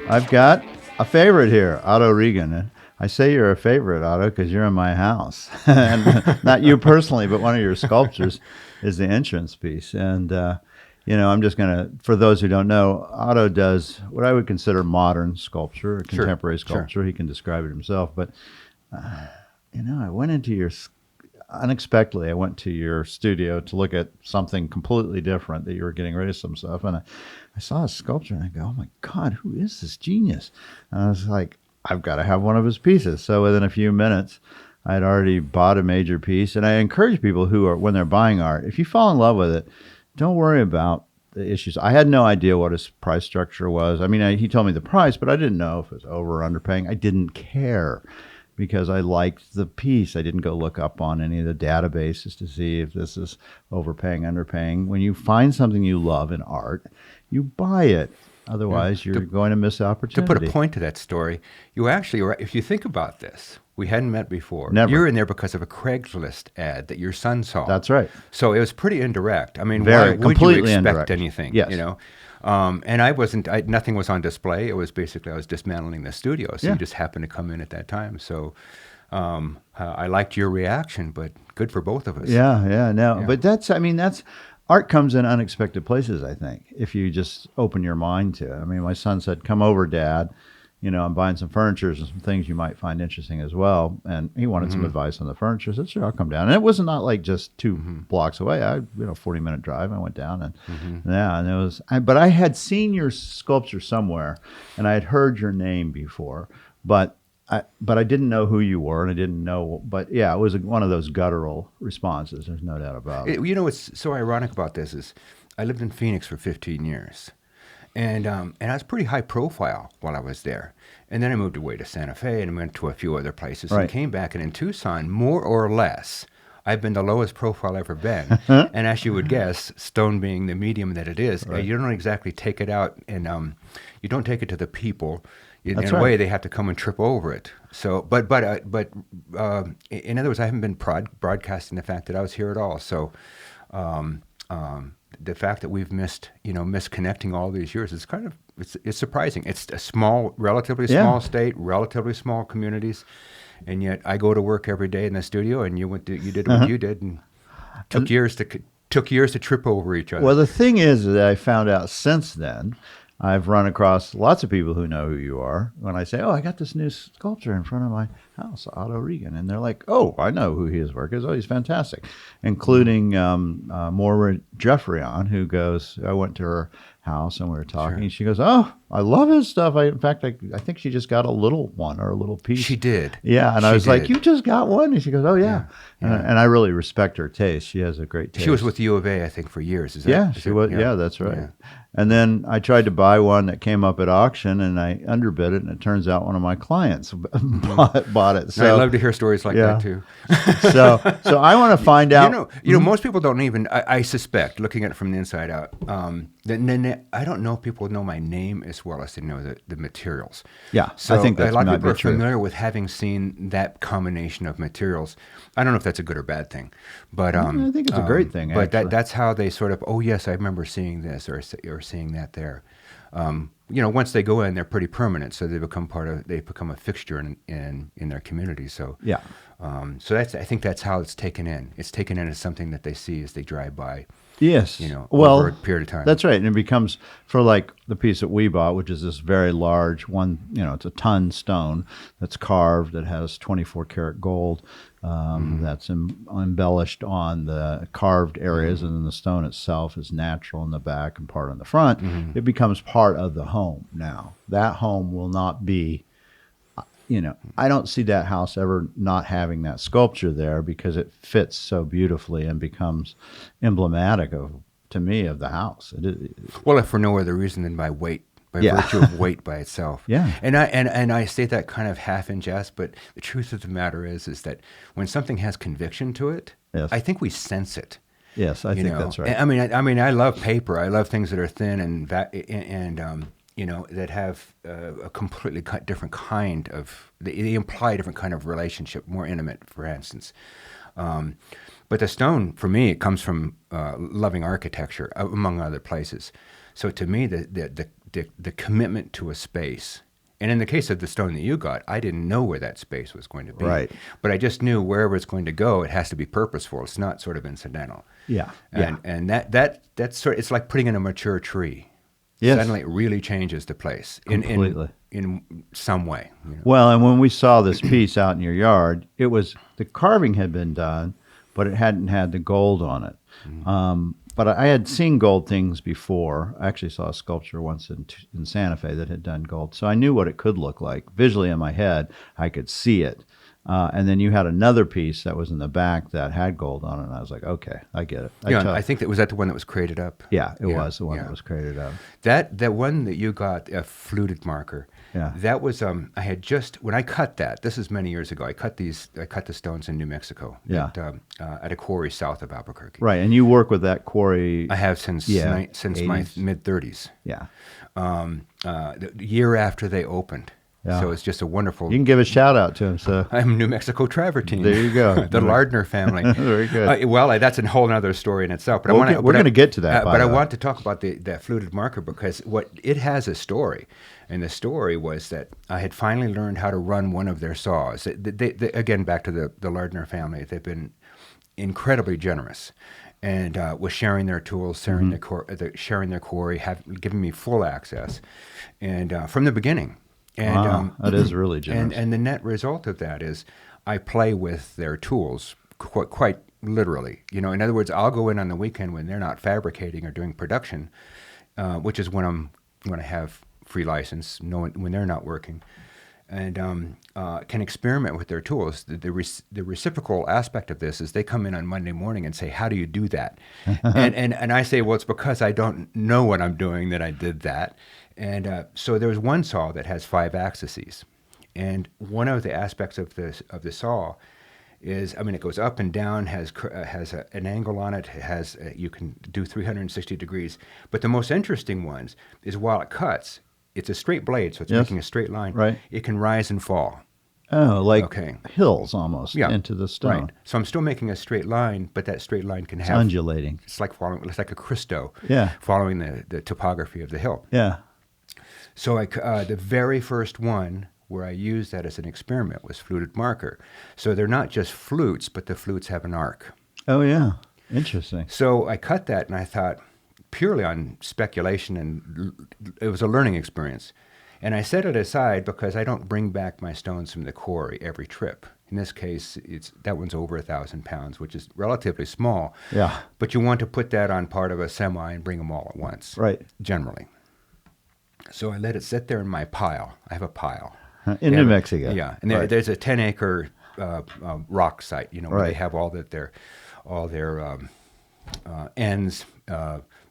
I've got a favorite here, Otto Rigan. I say you're a favorite, Otto, because you're in my house. And not you personally, but one of your sculptures is the entrance piece. And, I'm just going to, for those who don't know, Otto does what I would consider modern sculpture, or contemporary sculpture. Sure. He can describe it himself. But, I went into unexpectedly, I went to your studio to look at something completely different, that you were getting rid of some stuff. And I saw a sculpture and I go, oh my God, who is this genius? And I was like, I've got to have one of his pieces. So within a few minutes, I'd already bought a major piece. And I encourage people when they're buying art, if you fall in love with it, don't worry about the issues. I had no idea what his price structure was. I mean, he told me the price, but I didn't know if it was over or underpaying. I didn't care, because I liked the piece. I didn't go look up on any of the databases to see if this is overpaying, underpaying. When you find something you love in art, you buy it. Otherwise, you're going to miss opportunity. To put a point to that story, you actually, if you think about this, we hadn't met before. Never. You're in there because of a Craigslist ad that your son saw. That's right. So it was pretty indirect. I mean, why would you expect indirect. anything? Yes. And nothing was on display. It was basically, I was dismantling the studio. So you just happened to come in at that time. So I liked your reaction, but good for both of us. Yeah. But that's art comes in unexpected places, I think, if you just open your mind to it. I mean, my son said, come over, Dad. I'm buying some furniture and some things you might find interesting as well. And he wanted some advice on the furniture. I said, sure, I'll come down. And it was not like just 2 blocks away. 40-minute drive. I went down and it was, but I had seen your sculpture somewhere and I had heard your name before, but I didn't know who you were, and I didn't know, but yeah, it was one of those guttural responses. There's no doubt about it. What's so ironic about this is I lived in Phoenix for 15 years. And I was pretty high profile while I was there. And then I moved away to Santa Fe and went to a few other places and came back. And in Tucson, more or less, I've been the lowest profile I've ever been. And as you would guess, stone being the medium that it is, you don't exactly take it out and you don't take it to the people. In a way, they have to come and trip over it. So, but in other words, I haven't been broadcasting the fact that I was here at all. So, the fact that we've missed connecting all these years is it's surprising. It's a relatively small state, relatively small communities, and yet I go to work every day in the studio, and you did what you did, and took years to trip over each other. Well, the thing is that I found out since then, I've run across lots of people who know who you are when I say, I got this new sculpture in front of my house, Otto Rigan. And they're like, I know who his work is. He's fantastic. Including Maura Jeffreyon, who goes, I went to her house and we were talking. And she goes, I love his stuff. In fact, I think she just got a little one or a little piece. She did. Yeah. And I was like, you just got one? And she goes, oh, yeah. And I really respect her taste. She has a great taste. She was with U of A, I think, for years. She was. Yeah, that's right. Yeah. And then I tried to buy one that came up at auction, and I underbid it, and it turns out one of my clients bought it. So I love to hear stories like that too. so I want to find out. Most people don't even. I suspect, looking at it from the inside out, I don't know if people know my name as well as they know the materials. Yeah, so I think that's a lot of people are true. familiar with having seen that combination of materials. I don't know if that's a good or bad thing, but I think it's a great thing. But that's how they sort of. Oh yes, I remember seeing this or seeing that there. Once they go in, they're pretty permanent, so they become a fixture in their community. So yeah. So I think that's how it's taken in. It's taken in as something that they see as they drive by. Yes. Over a period of time. That's right. And it becomes, for like the piece that we bought, which is this very large one, it's a ton stone that's carved, that has 24 karat gold, that's embellished on the carved areas, and then the stone itself is natural in the back and part on the front. It becomes part of the home now. That home will not be, I don't see that house ever not having that sculpture there, because it fits so beautifully and becomes emblematic to me of the house. Well, if for no other reason than by weight, virtue of weight by itself. Yeah. And I say that kind of half in jest, but the truth of the matter is that when something has conviction to it, I think we sense it. Yes, I think that's right. I mean, I love paper. I love things that are thin and that have a completely different kind of, they imply a different kind of relationship, more intimate, for instance. But the stone, for me, it comes from loving architecture, among other places. So to me, the commitment to a space, and in the case of the stone that you got, I didn't know where that space was going to be. Right. But I just knew wherever it's going to go, it has to be purposeful. It's not sort of incidental. Yeah. And that's sort of, it's like putting in a mature tree. Yes. Suddenly it really changes the place Completely. in some way. Well, and when we saw this piece out in your yard, it was, the carving had been done, but it hadn't had the gold on it. But I had seen gold things before. I actually saw a sculpture once in Santa Fe that had done gold. So I knew what it could look like. Visually in my head, I could see it. And then you had another piece that was in the back that had gold on it. And I was like, okay, I get it. I think that was the one that was crated up. Yeah, it was the one that was crated up. That one that you got, a fluted marker. Yeah. That was I had just, when I cut that, this is many years ago. I cut the stones in New Mexico. Yeah. At a quarry south of Albuquerque. Right, and you work with that quarry. I have since my mid-30s. Yeah. The year after they opened. Yeah. So it's just a wonderful. You can give a shout out to him. So I'm New Mexico Travertine. There you go. The Lardner family. Very good. That's a whole other story in itself. But we're going to get to that. But I want to talk about that fluted marker because it has a story, and the story was that I had finally learned how to run one of their saws. They, again, back to the Lardner family, they've been incredibly generous. And was sharing their tools, sharing their quarry, giving me full access, and from the beginning. And, wow, that is really generous. And the net result of that is I play with their tools quite literally. In other words, I'll go in on the weekend when they're not fabricating or doing production, which is when I have free license, when they're not working, and can experiment with their tools. The reciprocal aspect of this is they come in on Monday morning and say, how do you do that? and I say, well, it's because I don't know what I'm doing that I did that. And so there's one saw that has 5 axes. And one of the aspects of the saw is, it goes up and down, has an angle on it, you can do 360 degrees. But the most interesting ones is while it cuts, it's a straight blade, so it's making a straight line. Right. It can rise and fall. Oh, like hills almost into the stone. Right. So I'm still making a straight line, but that straight line can have undulating. It's like a Christo. Yeah. Following the topography of the hill. Yeah. So the very first one where I used that as an experiment was fluted marker. So they're not just flutes, but the flutes have an arc. Oh yeah, interesting. So I cut that, and I thought, purely on speculation, and it was a learning experience. And I set it aside because I don't bring back my stones from the quarry every trip. In this case, that one's over 1,000 pounds, which is relatively small. Yeah. But you want to put that on part of a semi and bring them all at once. Right. Generally. So I let it sit there in my pile. I have a pile. In New Mexico. Yeah. And there's a 10-acre rock site, where they have all their ends,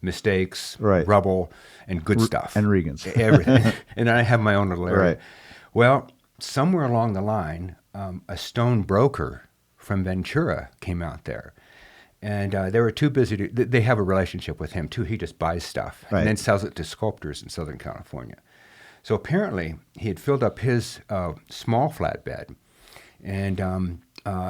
mistakes, rubble, and good stuff. And Regans. Everything. And then I have my own little area. Right. Well, somewhere along the line, a stone broker from Ventura came out there. And they were too busy they have a relationship with him, too. He just buys stuff and then sells it to sculptors in Southern California. So apparently, he had filled up his small flatbed, and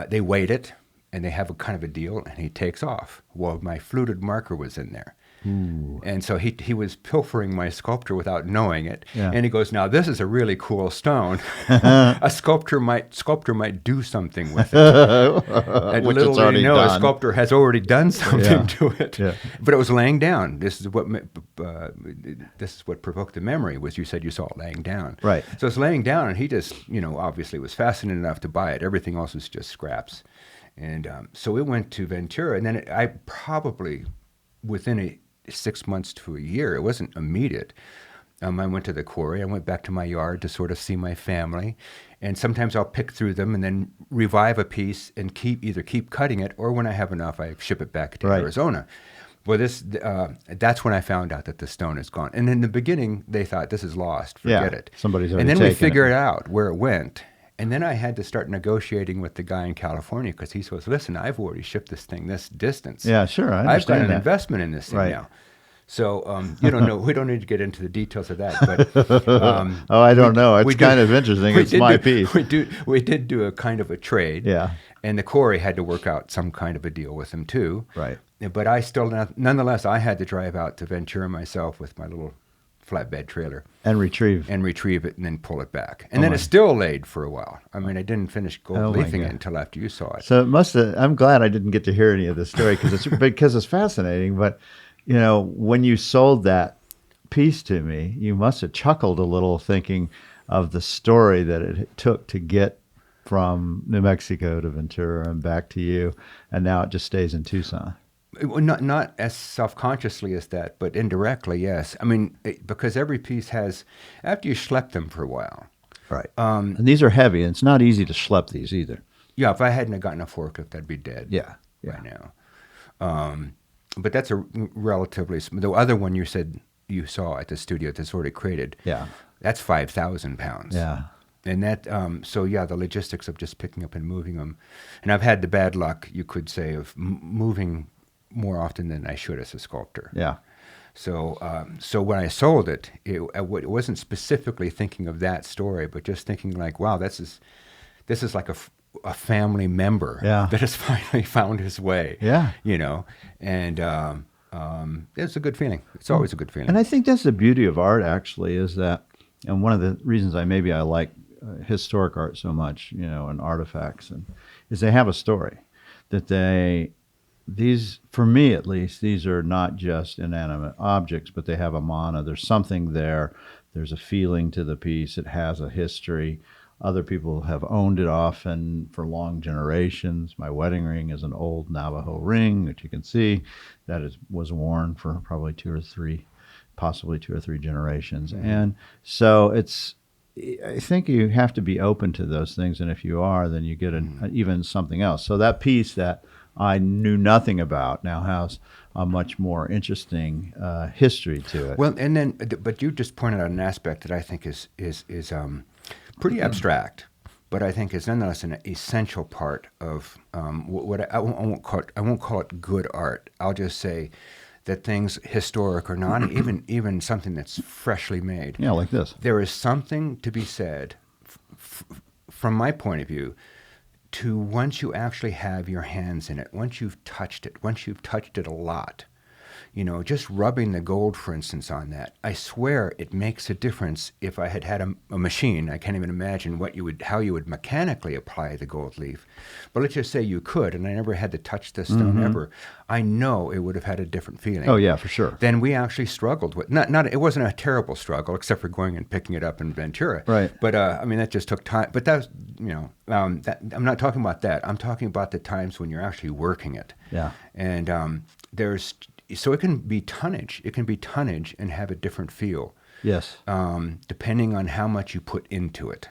they weighed it, and they have a kind of a deal, and he takes off. Well, my fluted marker was in there. Ooh. And so he was pilfering my Sculptor without knowing it. Yeah. And he goes, now this is a really cool stone. A sculptor might do something with it. And which little did you know, done. a sculptor has already done something to it. Yeah. But it was laying down. This is what provoked the memory, was you said you saw it laying down. Right. So it's laying down, and he just, obviously was fascinated enough to buy it. Everything else was just scraps. And so we went to Ventura, and then I probably, within 6 months to a year, it wasn't immediate. I went to the quarry. I went back to my yard to sort of see my family. And sometimes I'll pick through them and then revive a piece and either keep cutting it, or when I have enough, I ship it back to Arizona. Well, that's when I found out that the stone is gone. And in the beginning, they thought, this is lost, forget it. Somebody's already And then we taken figured out where it went. And then I had to start negotiating with the guy in California, because he says, listen, I've already shipped this thing this distance. Yeah, sure, I understand I've got an that. investment in this thing now. So you don't know. We don't need to get into the details of that. But oh, I don't know. It's kind of interesting. It's my piece. We did do a kind of a trade. Yeah. And the quarry had to work out some kind of a deal with him too. Right. But I still, nonetheless, I had to drive out to Ventura myself with my little flatbed trailer and retrieve it and then pull it back. And then it still laid for a while. I mean, I didn't finish gold leafing it until after you saw it. So it must have, I'm glad I didn't get to hear any of this story because it's fascinating. But, you know, when you sold that piece to me, you must have chuckled a little thinking of the story that it took to get from New Mexico to Ventura and back to you. And now it just stays in Tucson. Not as self-consciously as that, but indirectly, yes. I mean, because every piece has, after you schlep them for a while. Right. And these are heavy, and it's not easy to schlep these either. Yeah, if I hadn't gotten a forklift, I'd be dead. Yeah. Right now. But that's a relatively, the other one you said you saw at the studio that's already created. Yeah. That's 5,000 pounds. Yeah. And that, so yeah, the logistics of just picking up and moving them. And I've had the bad luck, you could say, of moving more often than I should as a sculptor. Yeah. So when I sold it, it wasn't specifically thinking of that story, but just thinking like, wow, this is like a family member that has finally found his way. Yeah. You know, and it's a good feeling. It's always a good feeling. And I think that's the beauty of art, actually, is that, and one of the reasons I like historic art so much, you know, and artifacts, is they have a story that these, for me at least, these are not just inanimate objects, but they have a mana. There's something there. There's a feeling to the piece. It has a history. Other people have owned it often for long generations. My wedding ring is an old Navajo ring, which you can see that was worn for probably possibly two or three generations. Mm-hmm. And so I think you have to be open to those things. And if you are, then you get even something else. So that piece that I knew nothing about now has a much more interesting history to it. Well, and then, but you just pointed out an aspect that I think is pretty abstract, but I think is nonetheless an essential part of what I won't call it good art. I'll just say that things historic or not, even something that's freshly made. Yeah, like this. There is something to be said, from my point of view, to once you actually have your hands in it, once you've touched it a lot, you know, just rubbing the gold, for instance, on that, I swear it makes a difference. If I had a machine, I can't even imagine how you would mechanically apply the gold leaf. But let's just say you could, and I never had to touch the stone ever. I know it would have had a different feeling. Oh yeah, for sure. Then we actually struggled with it wasn't a terrible struggle, except for going and picking it up in Ventura. Right. But I mean, that just took time. But that's, you know, I'm not talking about that. I'm talking about the times when you're actually working it. Yeah. And so it can be tonnage. It can be tonnage and have a different feel. Yes. Depending on how much you put into it,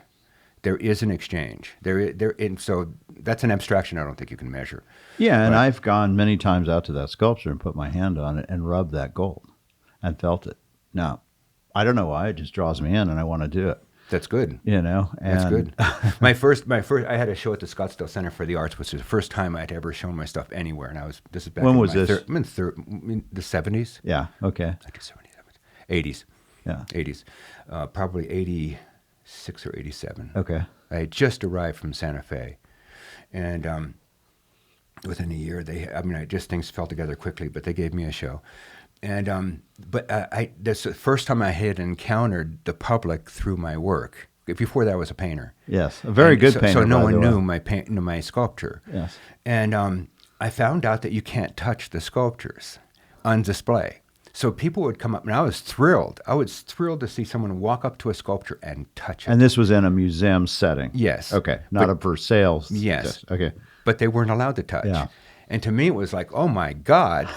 there is an exchange. And so that's an abstraction I don't think you can measure. Yeah, and I've gone many times out to that sculpture and put my hand on it and rubbed that gold and felt it. Now, I don't know why, it just draws me in and I want to do it. That's good. You know, that's good. My first, I had a show at the Scottsdale Center for the Arts, which was the first time I'd ever shown my stuff anywhere. And this is back when in was this? I'm in the 70s. Yeah. Okay. Like 77, 80s. Yeah. 80s. Probably 86 or 87. Okay. I had just arrived from Santa Fe, and within a year, things fell together quickly. But they gave me a show. And that's the first time I had encountered the public through my work. Before that, I was a painter. Yes, a very good painter. So no one knew my sculpture. Yes. And I found out that you can't touch the sculptures on display. So people would come up, and I was thrilled. I was thrilled to see someone walk up to a sculpture and touch it. And this was in a museum setting. Yes. Okay, not a for sale. Yes. Okay. But they weren't allowed to touch. Yeah. And to me, it was like, oh my God.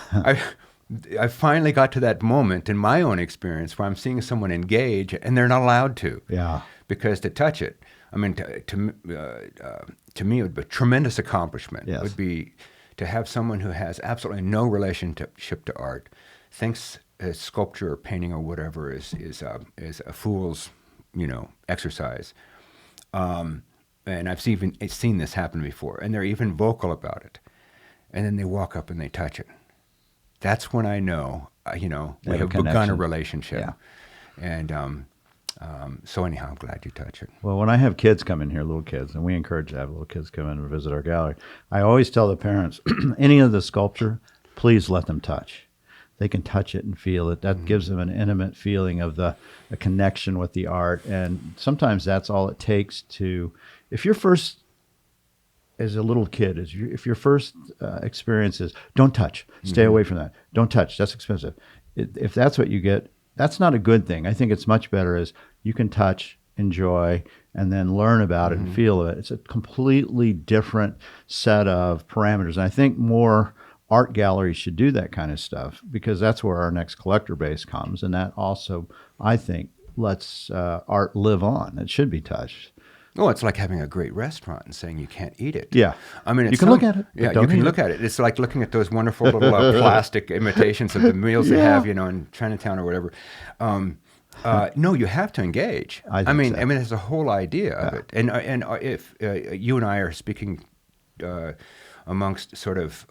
I finally got to that moment in my own experience where I'm seeing someone engage and they're not allowed to. Yeah. Because to touch it, I mean, to me, it would be a tremendous accomplishment. Yes. It would be to have someone who has absolutely no relationship to art, thinks sculpture or painting or whatever is a fool's, exercise. And I've seen this happen before, and they're even vocal about it. And then they walk up and they touch it. That's when I know we Have a have begun a connection. relationship. Yeah. And so anyhow, I'm glad you touch it. Well, when I have kids come in here, little kids, and we encourage to have little kids come in and visit our gallery, I always tell the parents, any of the sculpture, please let them touch. They can touch it and feel it. That gives them an intimate feeling of a connection with the art. And sometimes that's all it takes to, if your first, as a little kid, if your first experience is, don't touch, stay away from that, don't touch, that's expensive. If that's what you get, that's not a good thing. I think it's much better as you can touch, enjoy, and then learn about it and feel it. It's a completely different set of parameters. And I think more art galleries should do that kind of stuff, because that's where our next collector base comes. And that also, I think, lets art live on. It should be touched. Oh, it's like having a great restaurant and saying you can't eat it. Yeah. I mean, you can look at it. Yeah, you can look at it. It's like looking at those wonderful little plastic imitations of the meals they have, in Chinatown or whatever. No, you have to engage. I mean, that's the whole idea of it. And if you and I are speaking amongst sort of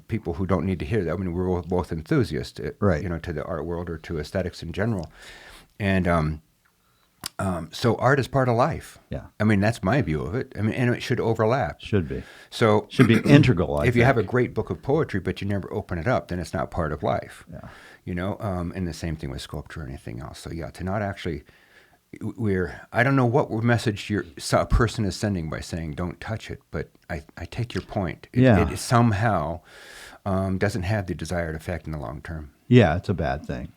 people who don't need to hear that, I mean, we're both enthusiasts, right. To the art world or to aesthetics in general, and so art is part of life. Yeah. I mean, that's my view of it. I mean, and it should overlap. Should be. So should be integral. If you have a great book of poetry, but you never open it up, then it's not part of life. Yeah. And the same thing with sculpture or anything else. So yeah, to not actually, I don't know what message a person is sending by saying don't touch it, but I take your point. It somehow doesn't have the desired effect in the long term. Yeah, it's a bad thing.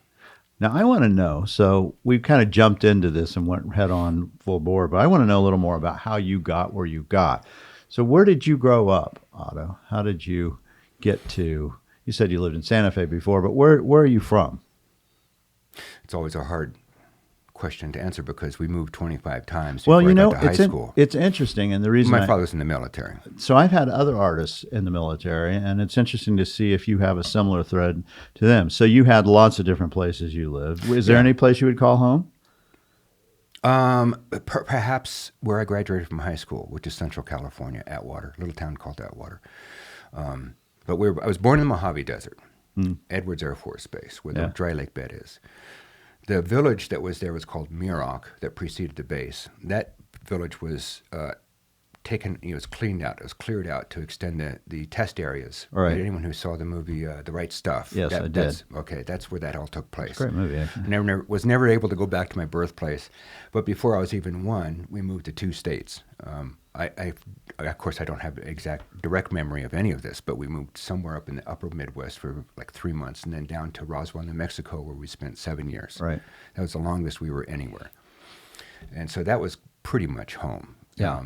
Now, I want to know, so we kind of jumped into this and went head on full bore, but I want to know a little more about how you got where you got. So where did you grow up, Otto? How did you get to, you said you lived in Santa Fe before, but where are you from? It's always a hard question to answer because we moved 25 times before I got to high school. It's interesting, and the reason my father was in the military. So I've had other artists in the military, and it's interesting to see if you have a similar thread to them. So you had lots of different places you lived. Is there any place you would call home? Perhaps where I graduated from high school, which is Central California, Atwater, a little town called Atwater. But I was born in the Mojave Desert, Edwards Air Force Base, where the dry lake bed is. The village that was there was called Muroc, that preceded the base. That village was taken, it was cleaned out, it was cleared out to extend the test areas. Right. Anyone who saw the movie The Right Stuff. Yes, I did. That's where that all took place. It's a great movie, actually. Was never able to go back to my birthplace. But before I was even one, we moved to 2 states. Of course, I don't have exact direct memory of any of this, but we moved somewhere up in the upper Midwest for like 3 months, and then down to Roswell, New Mexico, where we spent 7 years. Right. That was the longest we were anywhere. And so that was pretty much home. Yeah.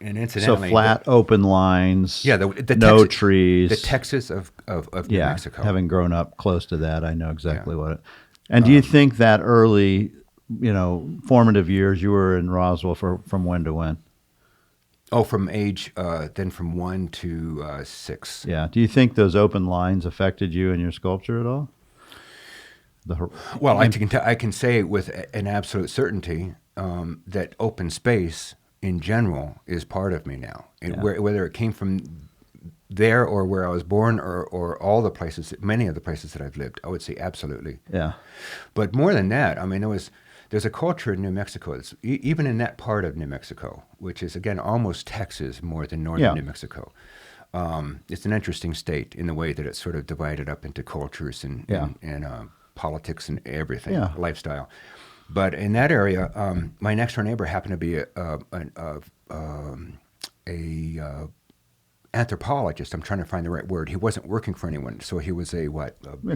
And incidentally, so flat, open lines. Yeah, no trees. The Texas of New Mexico. Having grown up close to that, I know exactly what it. And do you think that early, formative years, you were in Roswell from when to when? Oh, from age, then from 1 to 6. Yeah. Do you think those open lines affected you in your sculpture at all? Well, I can say with an absolute certainty that open space in general is part of me now. Whether it came from there or where I was born or all the places, many of the places that I've lived, I would say absolutely. Yeah. But more than that, I mean, there's a culture in New Mexico, even in that part of New Mexico, which is, again, almost Texas more than northern New Mexico. It's an interesting state in the way that it's sort of divided up into cultures and politics and everything, lifestyle. But in that area, my next door neighbor happened to be a anthropologist. I'm trying to find the right word. He wasn't working for anyone, so he was a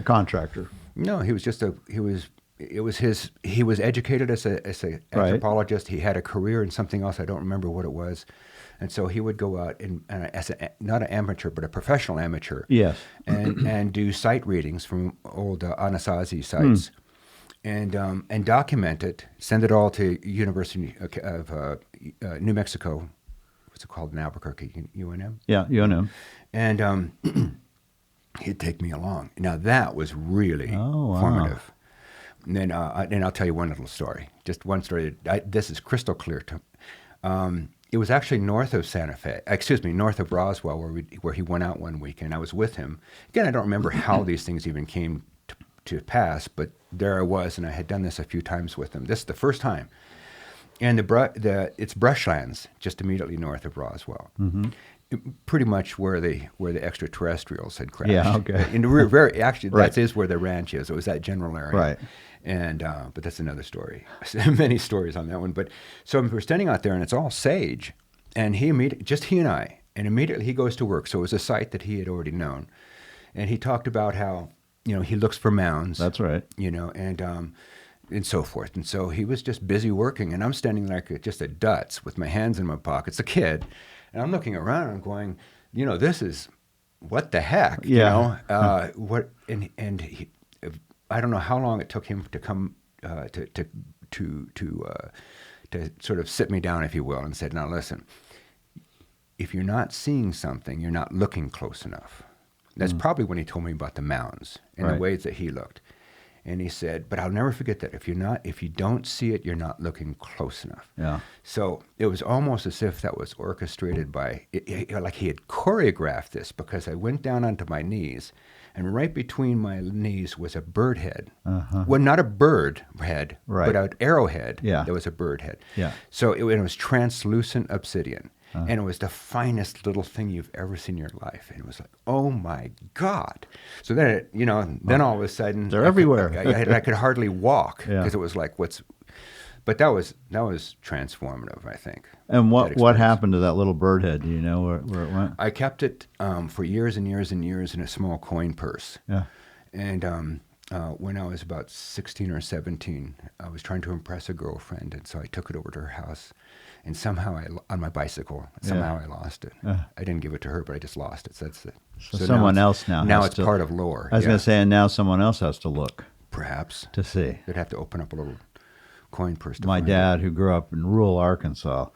contractor. No, he was just he was educated as a anthropologist. He had a career in something else. I don't remember what it was. And so he would go out and as not an amateur, but a professional amateur. Yes. And do site readings from old Anasazi sites. And document it, send it all to University of New Mexico. What's it called in Albuquerque? UNM? Yeah, UNM. And he'd take me along. Now, that was really formative. And then I'll tell you one little story. Just one story. This is crystal clear. It was actually north of Roswell, where he went out one weekend. I was with him. Again, I don't remember how these things even came to pass, but there I was, and I had done this a few times with them. This is the first time. And it's brushlands just immediately north of Roswell. Mm-hmm. Pretty much where the extraterrestrials had crashed. Yeah, okay. And we're very actually Right. that is where the ranch is. It was that general area. Right. And but that's another story. Many stories on that one. But so we're standing out there, and it's all sage, and he and I, and immediately he goes to work. So it was a site that he had already known, and he talked about how he looks for mounds. That's right. And so forth. And so he was just busy working, and I'm standing like just a Dutz with my hands in my pockets, a kid, and I'm looking around and I'm going, this is what the heck, Yeah. what and he, I don't know how long it took him to come to sort of sit me down, if you will, and said, now listen, if you're not seeing something, you're not looking close enough. That's probably when he told me about the mounds and Right. the ways that he looked. And he said, but I'll never forget that if you don't see it, you're not looking close enough. Yeah. So it was almost as if that was orchestrated by, like he had choreographed this, because I went down onto my knees, and right between my knees was a bird head. Uh-huh. Well, not a bird head, Right. but an arrowhead. Yeah. There was a bird head. Yeah. So it was translucent obsidian. And it was the finest little thing you've ever seen in your life. And it was like, oh my God. So then, then all of a sudden. They're everywhere. I could hardly walk, Yeah. because it was like, but that was transformative, I think. And that what experience. happened to that little bird head? Do you know where it went? I kept it for years and years and years in a small coin purse. Yeah. And when I was about 16 or 17, I was trying to impress a girlfriend, and so I took it over to her house. And somehow, on my bicycle, I lost it. I didn't give it to her, but I just lost it. So that's it. So someone else now Now has it's to- part of lore. I was yeah. going to say, and now someone else has to look Perhaps. to see. They'd have to open up a little coin purse to My find dad, who grew up in rural Arkansas,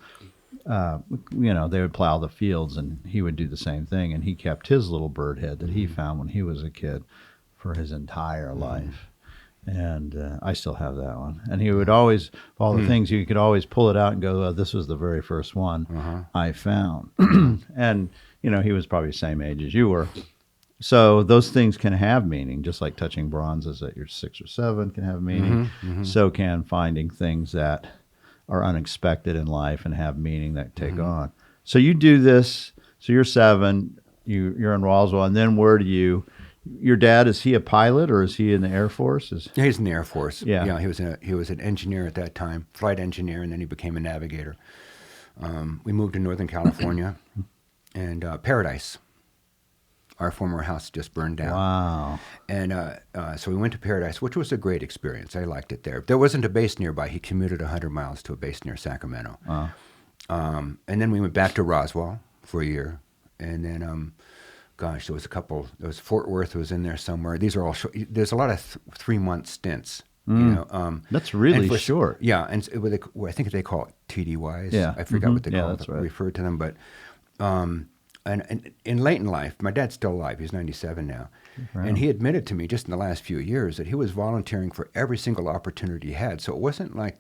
they would plow the fields, and he would do the same thing. And he kept his little bird head that he found when he was a kid for his entire life. And I still have that one. And he would always, of all the things, you could always pull it out and go, this was the very first one I found. And, he was probably the same age as you were. So those things can have meaning, just like touching bronzes at your 6 or 7 can have meaning. So can finding things that are unexpected in life and have meaning that take on. So you do this. So you're 7, you're in Roswell, and then where do you... Your dad, is he a pilot or is he in the Air Force? Yeah, he's in the Air Force. Yeah. He was an engineer at that time, flight engineer, and then he became a navigator. We moved to Northern California, and Paradise, our former house, just burned down. Wow. And so we went to Paradise, which was a great experience. I liked it there. There wasn't a base nearby. He commuted 100 miles to a base near Sacramento. Wow. And then we went back to Roswell for a year, and then... Gosh, there was Fort Worth was in there somewhere. These are all there's a lot of 3-month stints. That's really short. Yeah, and I think they call it TDYs. Yeah. I forgot what they Yeah, call that's it, right. referred to them. But and in late in life, my dad's still alive. He's 97 now. Right. And he admitted to me just in the last few years that he was volunteering for every single opportunity he had. So it wasn't like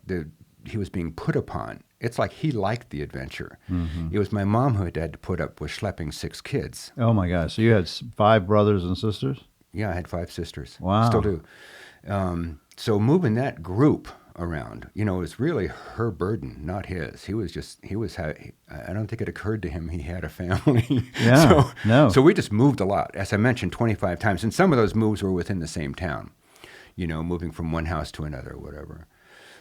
he was being put upon. It's like he liked the adventure. It was my mom who had to put up with schlepping 6 kids. Oh, my gosh. So you had 5 brothers and sisters? Yeah, I had 5 sisters. Wow. Still do. So moving that group around, it was really her burden, not his. I don't think it occurred to him he had a family. Yeah, no. So we just moved a lot, as I mentioned, 25 times. And some of those moves were within the same town, moving from one house to another or whatever.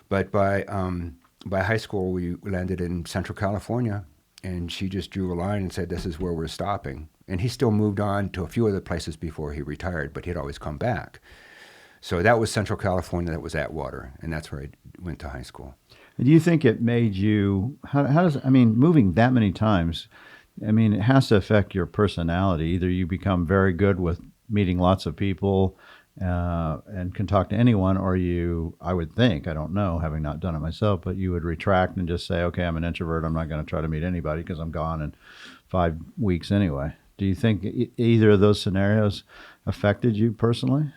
But by high school, we landed in Central California, and she just drew a line and said, this is where we're stopping. And he still moved on to a few other places before he retired, but he'd always come back. So that was Central California, that was Atwater, and that's where I went to high school. Do you think it made you, moving that many times, it has to affect your personality. Either you become very good with meeting lots of people and can talk to anyone, or I would think, I don't know, having not done it myself, but you would retract and just say, okay, I'm an introvert. I'm not going to try to meet anybody because I'm gone in 5 weeks anyway. Do you think either of those scenarios affected you personally?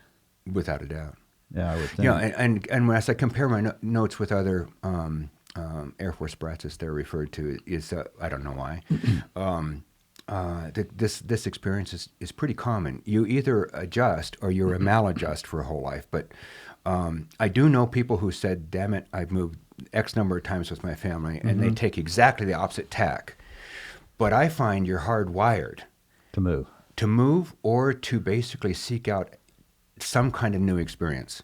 Without a doubt. Yeah, I would think. Yeah, and as I compare my notes with other Air Force brats, as they're referred to, is I don't know why. this experience is pretty common. You either adjust or you're a maladjust for a whole life. But I do know people who said, damn it, I've moved X number of times with my family, and they take exactly the opposite tack. But I find you're hardwired to move or to basically seek out some kind of new experience.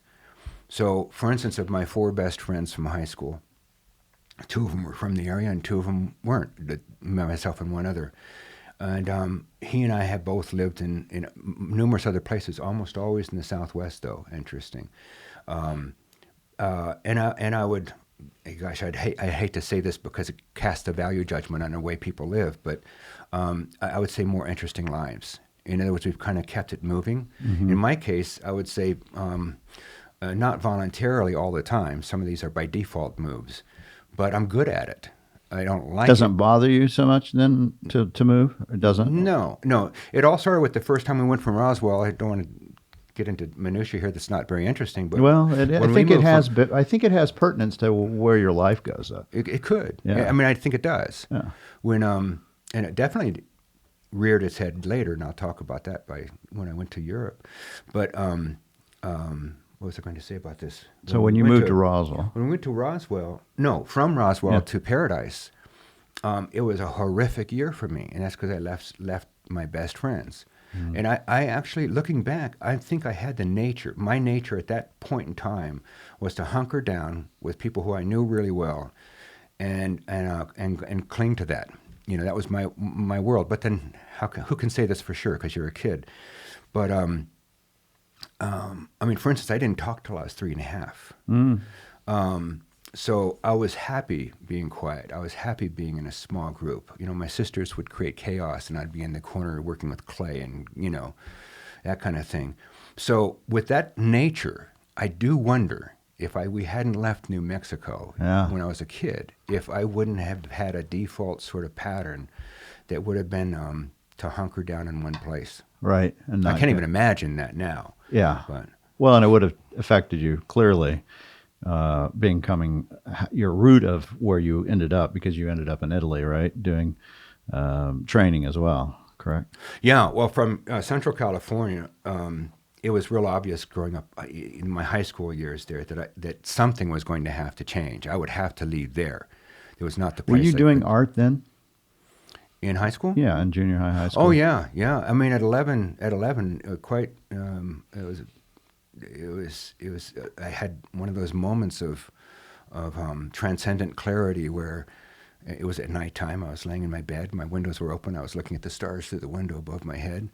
So, for instance, of my 4 best friends from high school, 2 of them were from the area and 2 of them weren't, myself and one other. And he and I have both lived in numerous other places, almost always in the Southwest, though, interesting. And I would, gosh, I hate to say this because it casts a value judgment on the way people live, but I would say more interesting lives. In other words, we've kind of kept it moving. In my case, I would say not voluntarily all the time. Some of these are by default moves, but I'm good at it. I don't like Doesn't it. bother you so much then to move? It doesn't? No. It all started with the first time we went from Roswell. I don't want to get into minutiae here. That's not very interesting. But Well, I think it has pertinence to where your life goes up. It could. Yeah. I mean, I think it does. Yeah. When and it definitely reared its head later, and I'll talk about that when I went to Europe. But what was I going to say about this? So when you moved to Roswell. When we went to Roswell, from Roswell to Paradise, it was a horrific year for me, and that's because I left my best friends. And I actually, looking back, I think I had my nature at that point in time was to hunker down with people who I knew really well, and cling to that. You know, that was my world. But then, who can say this for sure? Because you're a kid. But I mean, for instance, I didn't talk till I was 3.5. So I was happy being quiet. I was happy being in a small group. You know, my sisters would create chaos, and I'd be in the corner working with clay and, that kind of thing. So with that nature, I do wonder if we hadn't left New Mexico when I was a kid, if I wouldn't have had a default sort of pattern that would have been to hunker down in one place. Right. And I can't even imagine that now. Yeah. But, well, and it would have affected you clearly, becoming your root of where you ended up, because you ended up in Italy, right, doing training as well, correct? Yeah. Well, from Central California, it was real obvious growing up in my high school years there that something was going to have to change. I would have to leave there. It was not the place. Were you doing art then? In high school? Yeah, in junior high school. Oh yeah. I mean, at 11, quite. It was. I had one of those moments of transcendent clarity where it was at nighttime. I was laying in my bed. My windows were open. I was looking at the stars through the window above my head,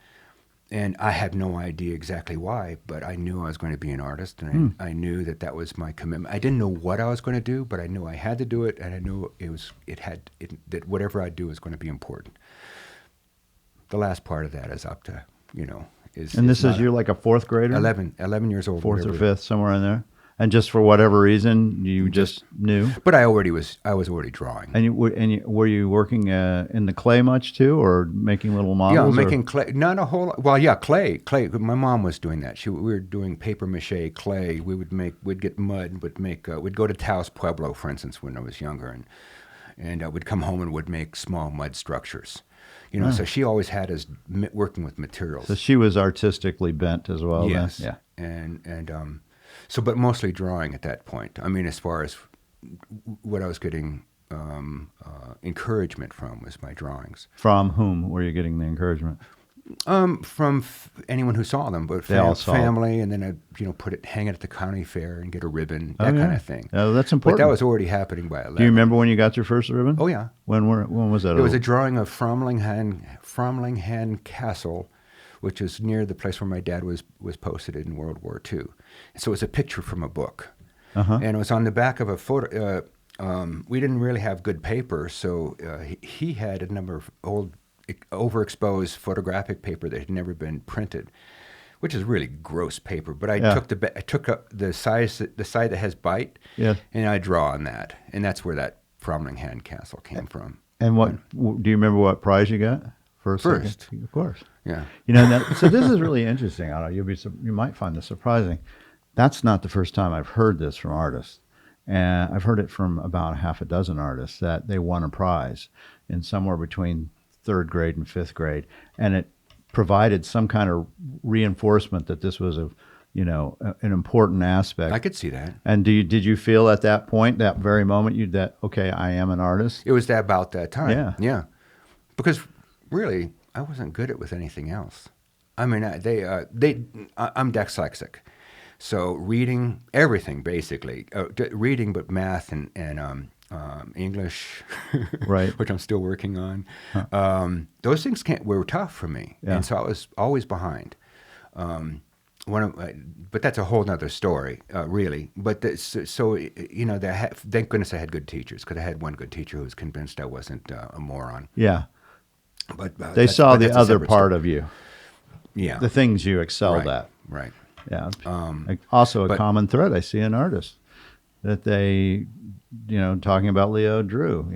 and I had no idea exactly why, but I knew I was going to be an artist, and I knew that was my commitment. I didn't know what I was going to do, but I knew I had to do it, and I knew that whatever I do is going to be important. The last part of that is up to, And this is you're like a 4th grader? 11 years old. 4th or 5th, somewhere in there? And just for whatever reason, you just knew? But I was already drawing. And were you working in the clay much too, or making little models? Yeah, making clay. Not a whole lot. Well, yeah, clay. My mom was doing that. We were doing paper mache clay. We'd get mud. We'd go to Taos Pueblo, for instance, when I was younger, and we'd come home and would make small mud structures. So she always had us working with materials. So she was artistically bent as well. Yes. Then? Yeah. And so, but mostly drawing at that point. I mean, as far as what I was getting encouragement from was my drawings. From whom were you getting the encouragement? From anyone who saw them, but family, and then I'd hang it at the county fair and get a ribbon, that kind of thing. Oh, that's important. But that was already happening by 11. Do you remember when you got your first ribbon? Oh yeah. When was that? It was a drawing of Framlingham Castle, which is near the place where my dad was posted in World War II. So it was a picture from a book, and it was on the back of a photo. We didn't really have good paper, so he had a number of old, overexposed photographic paper that had never been printed, which is really gross paper. But I took the side that has bite, and I draw on that, and that's where that Framlingham Castle came from. And do you remember what prize you got? First. Of course. Yeah. So this is really interesting, Otto. You might find this surprising. That's not the first time I've heard this from artists. And I've heard it from about half a dozen artists that they won a prize in somewhere between third grade and fifth grade, and it provided some kind of reinforcement that this was an important aspect. I could see that. And did you feel at that point, that very moment, that okay, I am an artist? It was about that time. Yeah. Yeah. Because really, I wasn't good at with anything else. I mean, I'm dyslexic, so reading everything basically, reading, but math and English, right, which I'm still working on. Those things were tough for me, and so I was always behind. But that's a whole nother story, really. But thank goodness I had good teachers, because I had one good teacher who was convinced I wasn't a moron. Yeah. But they saw the other part of you. Yeah. The things you excelled at. Right. Yeah. Also a common thread I see in artists, that they, talking about Leonardo Drew,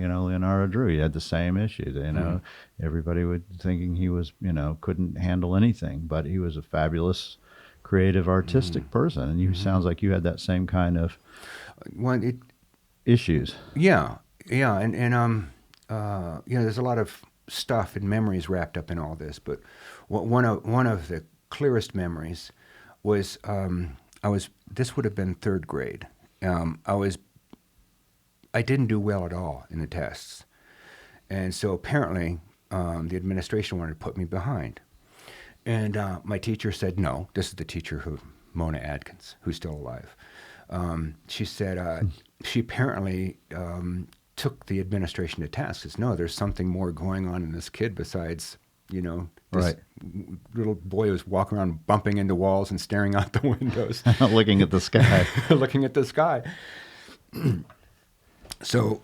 he had the same issue. Everybody was thinking he was, couldn't handle anything, but he was a fabulous, creative, artistic person. And you sounds like you had that same kind of issues. Yeah. Yeah. And there's a lot of stuff and memories wrapped up in all this, but one of the clearest memories was this would have been third grade. I didn't do well at all in the tests, and so apparently the administration wanted to put me behind. And my teacher said no. This is the teacher Mona Adkins, who's still alive. She said she apparently took the administration to task. Says, no, there's something more going on in this kid besides, this little boy who's walking around bumping into walls and staring out the windows. Looking at the sky. Looking at the sky. So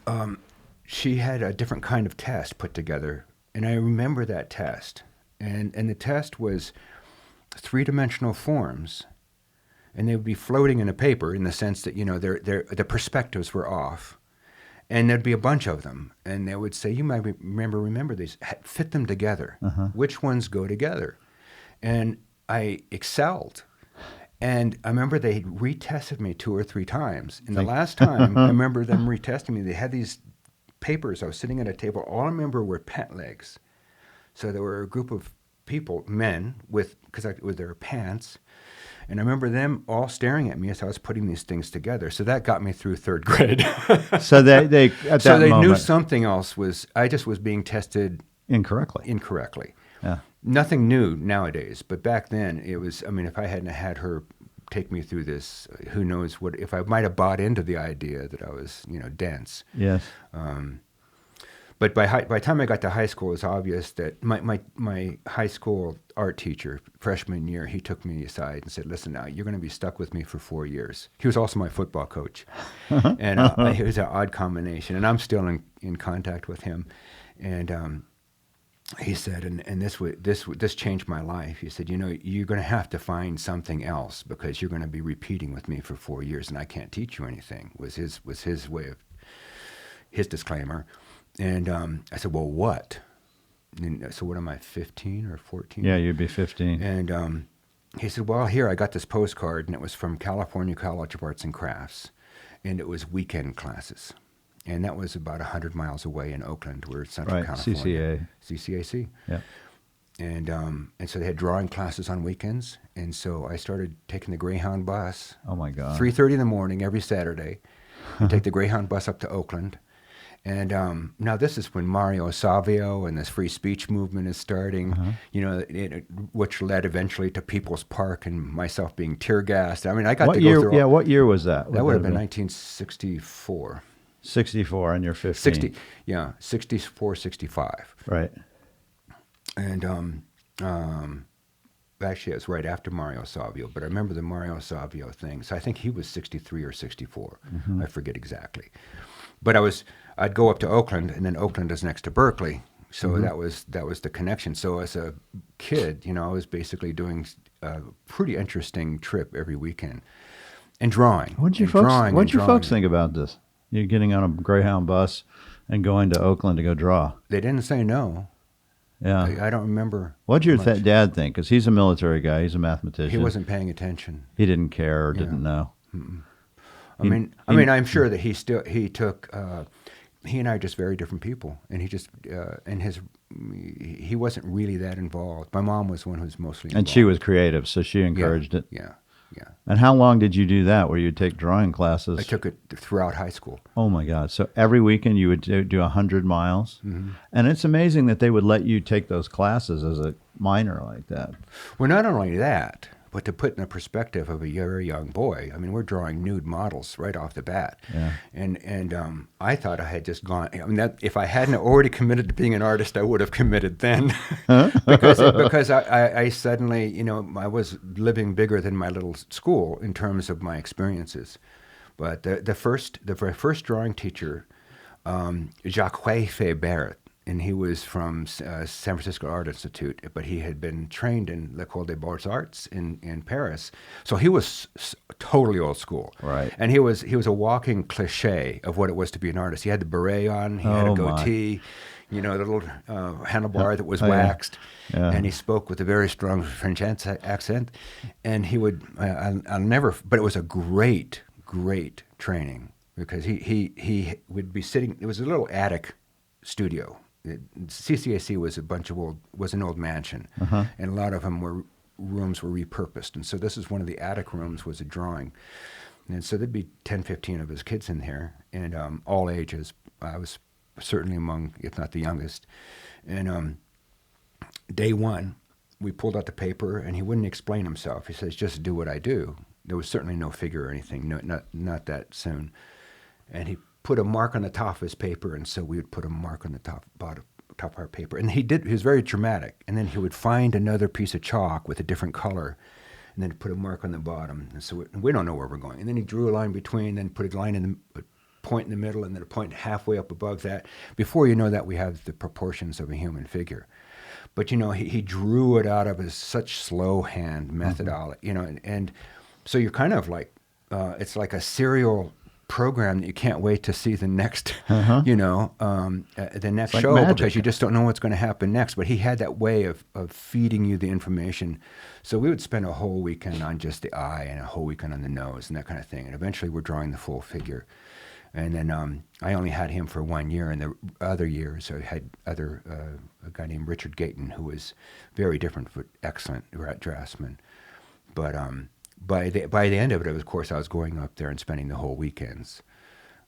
she had a different kind of test put together, and I remember that test. And the test was three-dimensional forms, and they would be floating in a paper in the sense that, the perspectives were off. And there'd be a bunch of them, and they would say, you might remember these, fit them together. Which ones go together? And I excelled. And I remember they retested me 2 or 3 times. And the last time, I remember them retesting me. They had these papers. I was sitting at a table. All I remember were pant legs. So there were a group of people, men, with their pants. And I remember them all staring at me as I was putting these things together. So that got me through third grade. So they at that they moment, knew something else I just was being tested incorrectly. Yeah. Nothing new nowadays, but back then it was. If I hadn't had her take me through this, who knows if I might have bought into the idea that I was, dense. Yes. But by the time I got to high school, it was obvious that my high school art teacher, freshman year, he took me aside and said, listen, now, you're going to be stuck with me for 4 years. He was also my football coach. And it was an odd combination. And I'm still in contact with him. And he said, and this changed my life. He said, you're going to have to find something else, because you're going to be repeating with me for 4 years, and I can't teach you anything, was his way of, his disclaimer. And I said, well, what? And so what am I, 15 or 14? Yeah, you'd be 15. And he said, well, here, I got this postcard, and it was from California College of Arts and Crafts, and it was weekend classes. And that was about 100 miles away in Oakland, where Central California. CCAC. Yeah. And so they had drawing classes on weekends, and so I started taking the Greyhound bus. Oh, my God. 3:30 in the morning every Saturday, and take the Greyhound bus up to Oakland. And now this is when Mario Savio and this free speech movement is starting, which led eventually to People's Park and myself being tear gassed. I got to go through. Yeah, what year was that? That would have been 1964. 64, and you're 15. 64, 65. Right. And actually, it was right after Mario Savio, but I remember the Mario Savio thing. So I think he was 63 or 64. I forget exactly. But I'd go up to Oakland, and then Oakland is next to Berkeley, so that was the connection. So as a kid, I was basically doing a pretty interesting trip every weekend, and drawing. What did you folks think about this? You getting on a Greyhound bus and going to Oakland to go draw? They didn't say no. Yeah, I don't remember. What did your dad think? Because he's a military guy. He's a mathematician. He wasn't paying attention. He didn't care or didn't know. I'm sure that he and I are just very different people, and he just and he wasn't really that involved. My mom was the one who was mostly involved. And she was creative, so she encouraged it. Yeah, yeah. And how long did you do that, where you'd take drawing classes? I took it throughout high school. Oh, my God. So every weekend you would do 100 miles? Mm-hmm. And it's amazing that they would let you take those classes as a minor like that. Well, not only that, but to put in the perspective of a very young boy, I mean, we're drawing nude models right off the bat. Yeah. And I thought I had just gone, I mean, that if I hadn't already committed to being an artist, I would have committed then. because I suddenly, you know, I was living bigger than my little school in terms of my experiences. But the very first drawing teacher, Jacques Febert, and he was from San Francisco Art Institute, but he had been trained in l'École des Beaux-Arts in Paris. So he was totally old school. Right. And he was a walking cliche of what it was to be an artist. He had the beret on, he had a goatee, you know, the little handlebar that was waxed. Yeah. And he spoke with a very strong French accent. And he would, I'll never, but it was a great training, because he would be sitting, it was a little attic studio. CCAC was an old mansion, and a lot of them rooms were repurposed. And so this is one of the attic rooms, was a drawing. And so there'd be 10, 15 of his kids in there, and all ages. I was certainly among, if not the youngest. And day one, we pulled out the paper, and he wouldn't explain himself. He says, "Just do what I do." There was certainly no figure or anything, not that soon. And he put a mark on the top of his paper, and so we would put a mark on the top of our paper. And he was very dramatic. And then he would find another piece of chalk with a different color, and then put a mark on the bottom. And so we don't know where we're going. And then he drew a line between, then put a point in the middle, and then a point halfway up above that. Before you know that, we have the proportions of a human figure. But, you know, he drew it out of his such slow hand methodology, you know, and so you're kind of like, it's like a serial program that you can't wait to see the next, you know, the next show, magic. because you just don't know what's going to happen next. But he had that way of feeding you the information. So we would spend a whole weekend on just the eye and a whole weekend on the nose and that kind of thing. And eventually we're drawing the full figure. And then I only had him for 1 year. And the other years I had a guy named Richard Gayton, who was very different, but excellent draftsman. But by the end of it, of course, I was going up there and spending the whole weekends.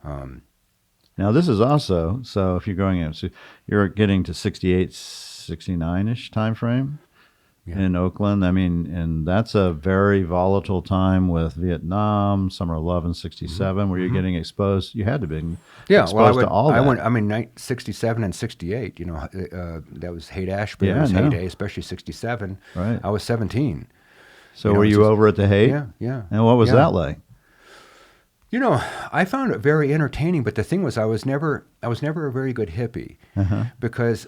Now, this is also, so if you're going in, so you're getting to 68, 69-ish time frame in Oakland. I mean, and that's a very volatile time with Vietnam, Summer of Love in 67, where you're getting exposed. You had to be exposed to all that. I mean, 67 and 68, you know, that was Haight-Ashbury's heyday, especially 67. Right. I was 17. So were you over at the Haight? Yeah. And what was that like? You know, I found it very entertaining, but the thing was, I was never a very good hippie, because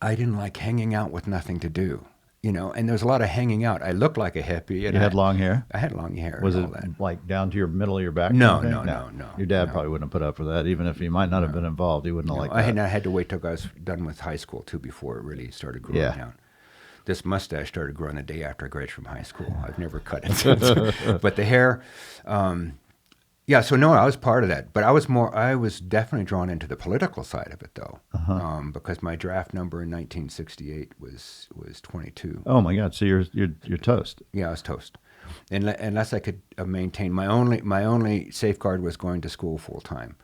I didn't like hanging out with nothing to do. You know, and there was a lot of hanging out. I looked like a hippie. And you had long hair? I had long hair. Was and it all that. like down to your middle of your back? No. Your dad probably wouldn't have put up with that, even if he might not have been involved. He wouldn't have liked that. I had to wait till I was done with high school, too, before it really started growing down. This mustache started growing the day after I graduated from high school. I've never cut it since. But the hair, so no, I was part of that. But I was definitely drawn into the political side of it, though, because my draft number in 1968 was 22. Oh my God! So you're toast. Yeah, I was toast. Unless I could maintain my only safeguard was going to school full time.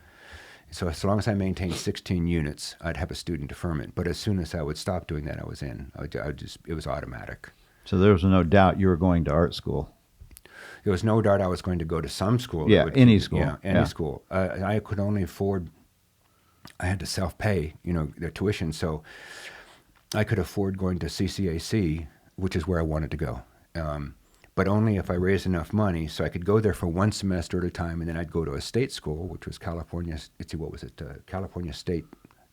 So as long as I maintained 16 units, I'd have a student deferment. But as soon as I would stop doing that, I was in. It was automatic. So there was no doubt you were going to art school. There was no doubt I was going to go to some school. Yeah, any school. Yeah, any school. I could only afford, I had to self-pay, you know, the tuition. So I could afford going to CCAC, which is where I wanted to go. But only if I raised enough money, so I could go there for one semester at a time, and then I'd go to a state school, which was California. California State.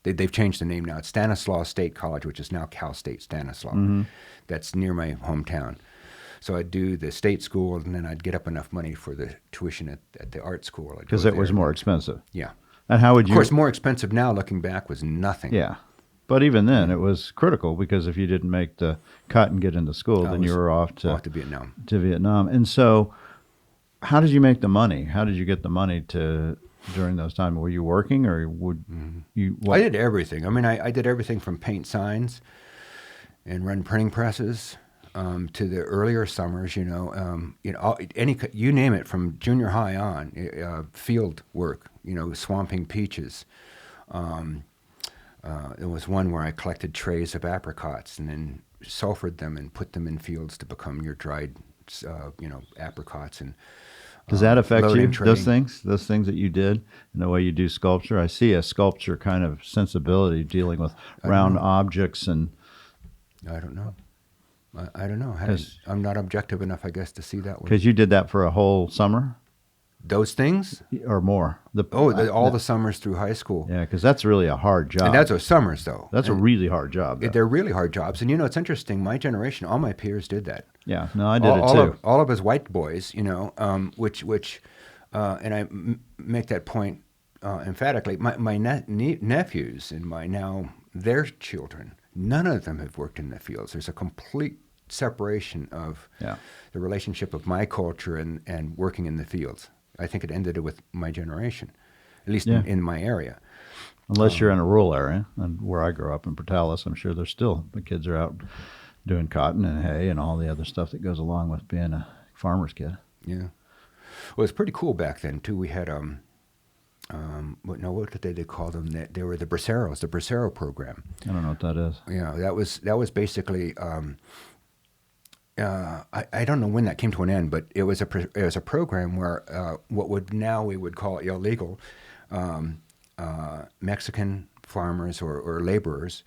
They've changed the name now. It's Stanislaus State College, which is now Cal State Stanislaus. That's near my hometown. So I'd do the state school, and then I'd get up enough money for the tuition at the art school. Because it was more expensive. Yeah. And how would you? Of course, more expensive now. Looking back, was nothing. Yeah. But even then, it was critical, because if you didn't make the cut and get into school, then you were off to Vietnam. And so, how did you make the money? How did you get the money to during those times? Were you working, or would you? I did everything. I mean, I did everything from paint signs and run printing presses to the earlier summers. You name it, from junior high on, field work. Swamping peaches. There was one where I collected trays of apricots and then sulfured them and put them in fields to become your dried, apricots. And does that affect you? Trading. Those things that you did, and the way you do sculpture. I see a sculpture kind of sensibility dealing with round objects, and I don't know. I don't know. I'm not objective enough, I guess, to see that one. Because you did that for a whole summer. Those things? Or more. All the summers through high school. Yeah, because that's really a hard job. And that's those summers, though. That's a really hard job. They're really hard jobs. And, it's interesting. My generation, all my peers did that. Yeah, no, I did it too. All of us white boys, which and I make that point emphatically. My nephews and their children, none of them have worked in the fields. There's a complete separation of the relationship of my culture and working in the fields. I think it ended with my generation, at least in my area. Unless you're in a rural area, and where I grew up in Portales, I'm sure the kids are out doing cotton and hay and all the other stuff that goes along with being a farmer's kid. Yeah. Well, it was pretty cool back then, too. We had, what did they call them? They were the Braceros, the Bracero program. I don't know what that is. Yeah, that was basically... I don't know when that came to an end, but it was a program where what we would call illegal Mexican farmers or laborers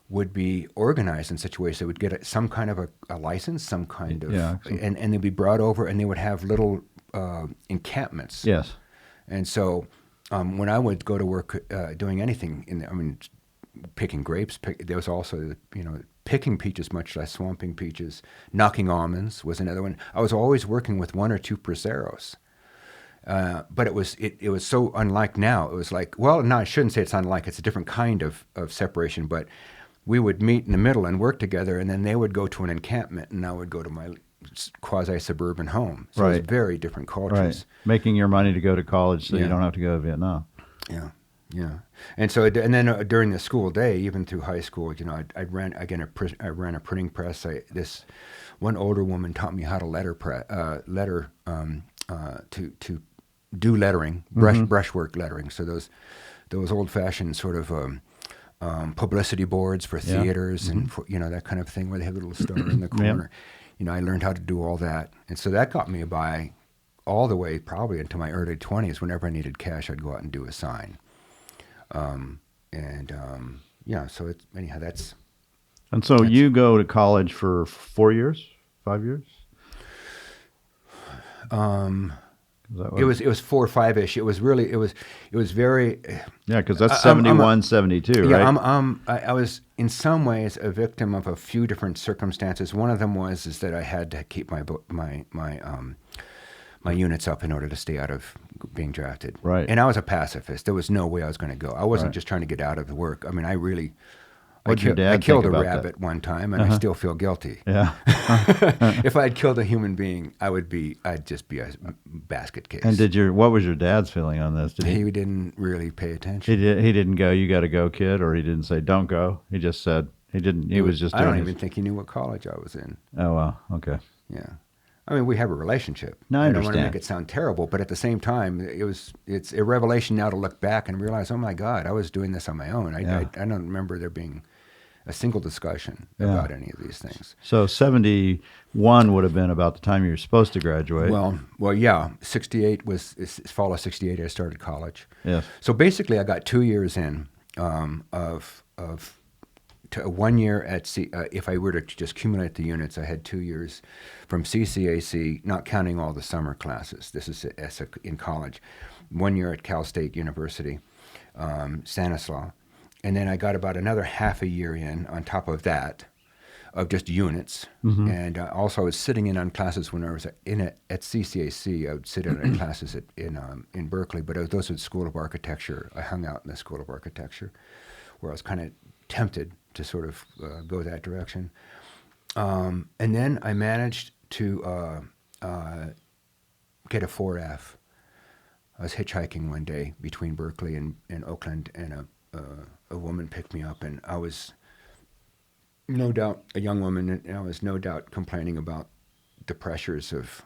would be organized in such a way so they would get some kind of a license, some kind of, and they'd be brought over, and they would have little encampments. Yes. And so when I would go to work doing anything, picking grapes, there was also, picking peaches, much less swamping peaches. Knocking almonds was another one. I was always working with one or two braceros. But it was so unlike now. It was like, well, no, I shouldn't say it's unlike. It's a different kind of separation. But we would meet in the middle and work together, and then they would go to an encampment, and I would go to my quasi-suburban home. So it was very different cultures. Right. Making your money to go to college so you don't have to go to Vietnam. Yeah. Yeah, and so then during the school day, even through high school, I ran a printing press. This one older woman taught me how to to do lettering, brushwork lettering. So those old fashioned sort of publicity boards for theaters and for, that kind of thing where they have a little star in the corner. I learned how to do all that, and so that got me by all the way probably into my early 20s. Whenever I needed cash, I'd go out and do a sign. So it's anyhow that's. And so you go to college for 4 years, 5 years? It was 4 or 5-ish. It was very. Yeah, because that's 71, 72, right? Yeah, I was in some ways a victim of a few different circumstances. One of them was that I had to keep my units up in order to stay out of being drafted. Right. And I was a pacifist. There was no way I was going to go. I wasn't just trying to get out of the work. I mean, I killed a rabbit one time, and I still feel guilty. Yeah. If I had killed a human being, I'd just be a basket case. And what was your dad's feeling on this? He didn't really pay attention. He didn't go, "You got to go, kid," or he didn't say, "Don't go." He just said he didn't. He was just. I don't even think he knew what college I was in. Oh wow. Okay. Yeah. I mean, we have a relationship. No, I understand. don't want to make it sound terrible, but at the same time, it's a revelation now to look back and realize, oh my God, I was doing this on my own. I don't remember there being a single discussion about any of these things. So 71 would have been about the time you were supposed to graduate. Well, yeah. 68 was fall of 68. I started college. Yes. So basically, I got 2 years in of 1 year at if I were to just accumulate the units, I had 2 years from CCAC, not counting all the summer classes. This is in college. 1 year at Cal State University, Stanislaus. And then I got about another half a year in on top of that, of just units. Mm-hmm. And also I was sitting in on classes when I was at CCAC. I would sit in on classes in Berkeley, but those were the School of Architecture. I hung out in the School of Architecture, where I was kind of tempted to sort of go that direction. And then I managed to get a 4F I was hitchhiking one day between Berkeley and Oakland, and a woman picked me up, and I was no doubt a young woman, and I was no doubt complaining about the pressures of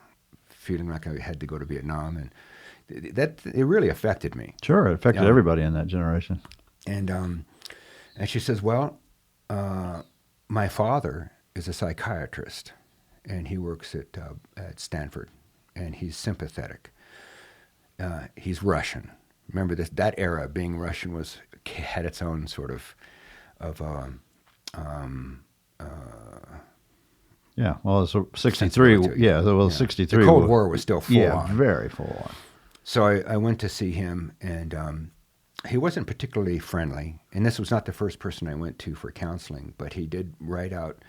feeling like I had to go to Vietnam, and that it really affected me. Sure, it affected everybody in that generation. And she says, well, my father is a psychiatrist, and he works at Stanford, and he's sympathetic. He's Russian. Remember that era, being Russian had its own sort of yeah, well, it's 63. Yeah, well, 63. The Cold War was still full on. Yeah, very full on. So I went to see him, and he wasn't particularly friendly. And this was not the first person I went to for counseling, but he did write out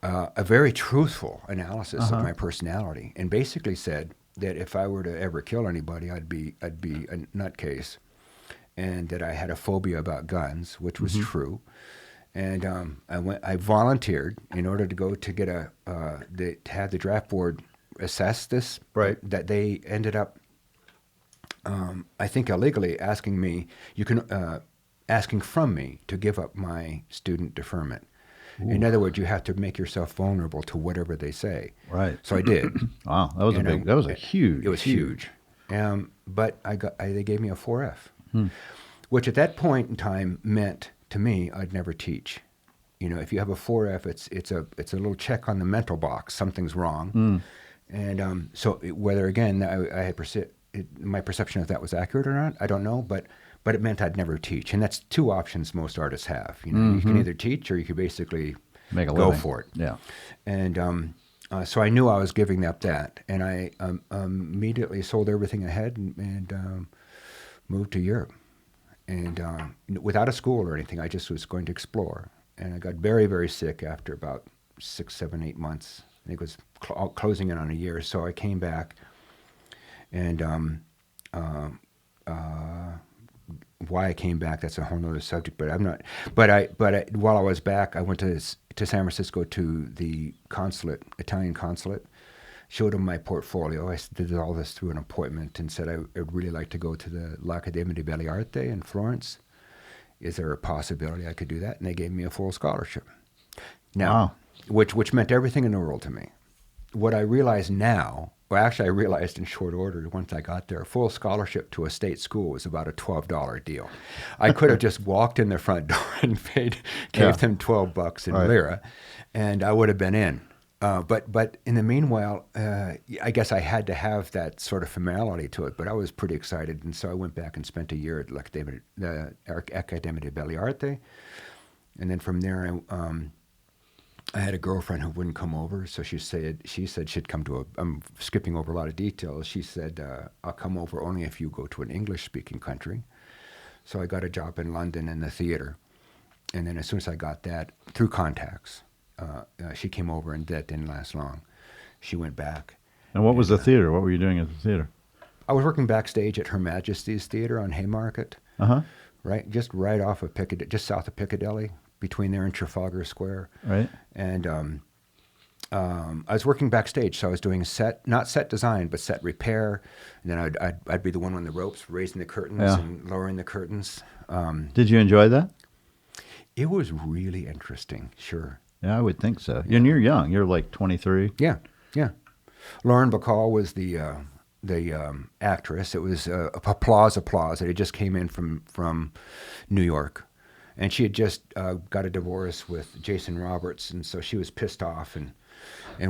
a very truthful analysis of my personality, and basically said that if I were to ever kill anybody, I'd be a nutcase, and that I had a phobia about guns, which was true. And I volunteered in order to go to get to have the draft board assess this. Right. That they ended up, I think illegally asking from me to give up my student deferment. Ooh. In other words, you have to make yourself vulnerable to whatever they say. Right. So I did. Wow, that was that was a huge. It was huge. But they gave me a 4F, which at that point in time meant to me I'd never teach. You know, if you have a 4F, it's a little check on the mental box. Something's wrong. And so whether again I had my perception if that was accurate or not, I don't know. But it meant I'd never teach, and that's two options most artists have. You know, you can either teach or you could basically make a go living. for it. Yeah. And so I knew I was giving up that, and I immediately sold everything I had and moved to Europe. And without a school or anything, I just was going to explore. And I got very, very sick after about 6, 7, 8 months. I think it was closing in on a year. So I came back, and why I came back, that's a whole other subject. But I'm not. But while I was back, I went to San Francisco to the consulate, Italian consulate. Showed them my portfolio. I did all this through an appointment and said I'd really like to go to the L'Accademia di Belle Arti in Florence. Is there a possibility I could do that? And they gave me a full scholarship. Now, which meant everything in the world to me. What I realize now, well, actually I realized in short order once I got there, a full scholarship to a state school was about a $12 deal. I could have just walked in the front door and gave them $12 in lira, and I would have been in. But in the meanwhile, I guess I had to have that sort of formality to it. But I was pretty excited, and so I went back and spent a year at the Accademia di Belle Arti, and then from there, I had a girlfriend who wouldn't come over, so she said she'd come to I'm skipping over a lot of details. She said, "I'll come over only if you go to an English-speaking country." So I got a job in London in the theater, and then as soon as I got that through contacts. She came over, and that didn't last long. She went back. And what was the theater? What were you doing at the theater? I was working backstage at Her Majesty's Theater on Haymarket, right, just right off of Piccadilly, just south of Piccadilly, between there and Trafalgar Square. Right. And I was working backstage, so I was doing not set design, but set repair. And then I'd be the one on the ropes, raising the curtains and lowering the curtains. Did you enjoy that? It was really interesting, sure. Yeah, I would think so. Yeah. And you're young. You're like 23. Yeah. Lauren Bacall was the actress. It was applause. It had just came in from New York, and she had just got a divorce with Jason Roberts, and so she was pissed off and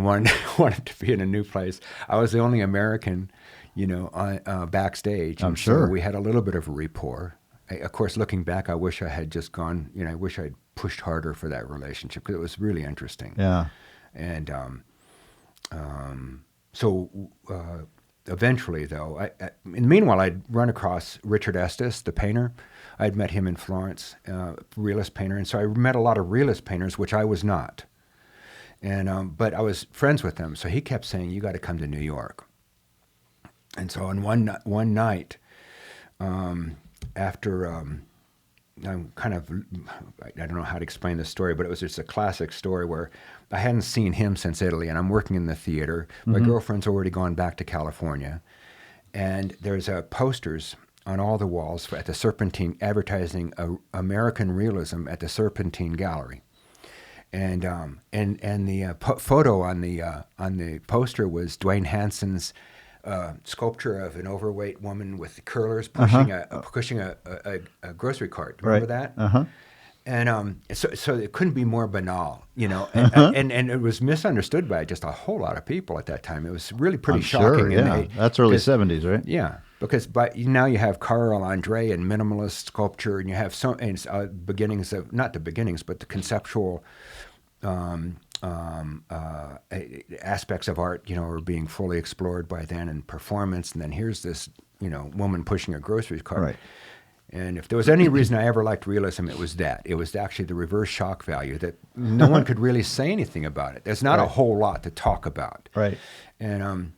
wanted to be in a new place. I was the only American, backstage. I'm sure. So we had a little bit of a rapport. Of course, looking back, I wish I had just gone. I wish I'd pushed harder for that relationship because it was really interesting. Yeah. And so eventually, though, meanwhile, I'd run across Richard Estes, the painter. I'd met him in Florence, realist painter, and so I met a lot of realist painters, which I was not. And but I was friends with them, so he kept saying, "You got to come to New York." And so on one night. After I'm kind of, I don't know how to explain this story, but it was just a classic story where I hadn't seen him since Italy, and I'm working in the theater. My girlfriend's already gone back to California, and there's posters on all the walls at the Serpentine, advertising American realism at the Serpentine Gallery. And the photo on the poster was Dwayne Hanson's sculpture of an overweight woman with curlers pushing a grocery cart. Remember that? And so it couldn't be more banal, you know. And it was misunderstood by just a whole lot of people at that time. It was really pretty shocking. Sure, yeah. That's early 70s, right? Yeah, because now you have Carl Andre and minimalist sculpture, and you have beginnings of, not the beginnings, but the conceptual aspects of art, you know, are being fully explored by then, and performance. And then here's this, you know, woman pushing a grocery cart. Right. And if there was any reason I ever liked realism, it was that. It was actually the reverse shock value, that no one could really say anything about it. There's not a whole lot to talk about. Right. And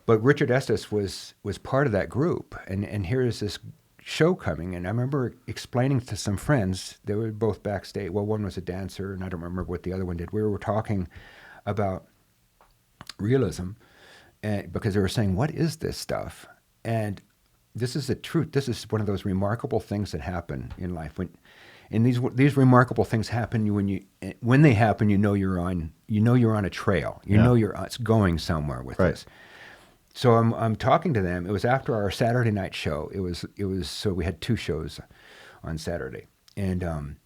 but Richard Estes was part of that group. And here's this show coming, and I remember explaining to some friends. They were both backstage. Well, one was a dancer, and I don't remember what the other one did. We were talking about realism, and because they were saying, "What is this stuff?" And this is the truth. This is one of those remarkable things that happen in life. And these remarkable things happen when they happen. You know you're on a trail. You know it's going somewhere with this. So I'm talking to them. It was after our Saturday night show. It was so we had two shows on Saturday, and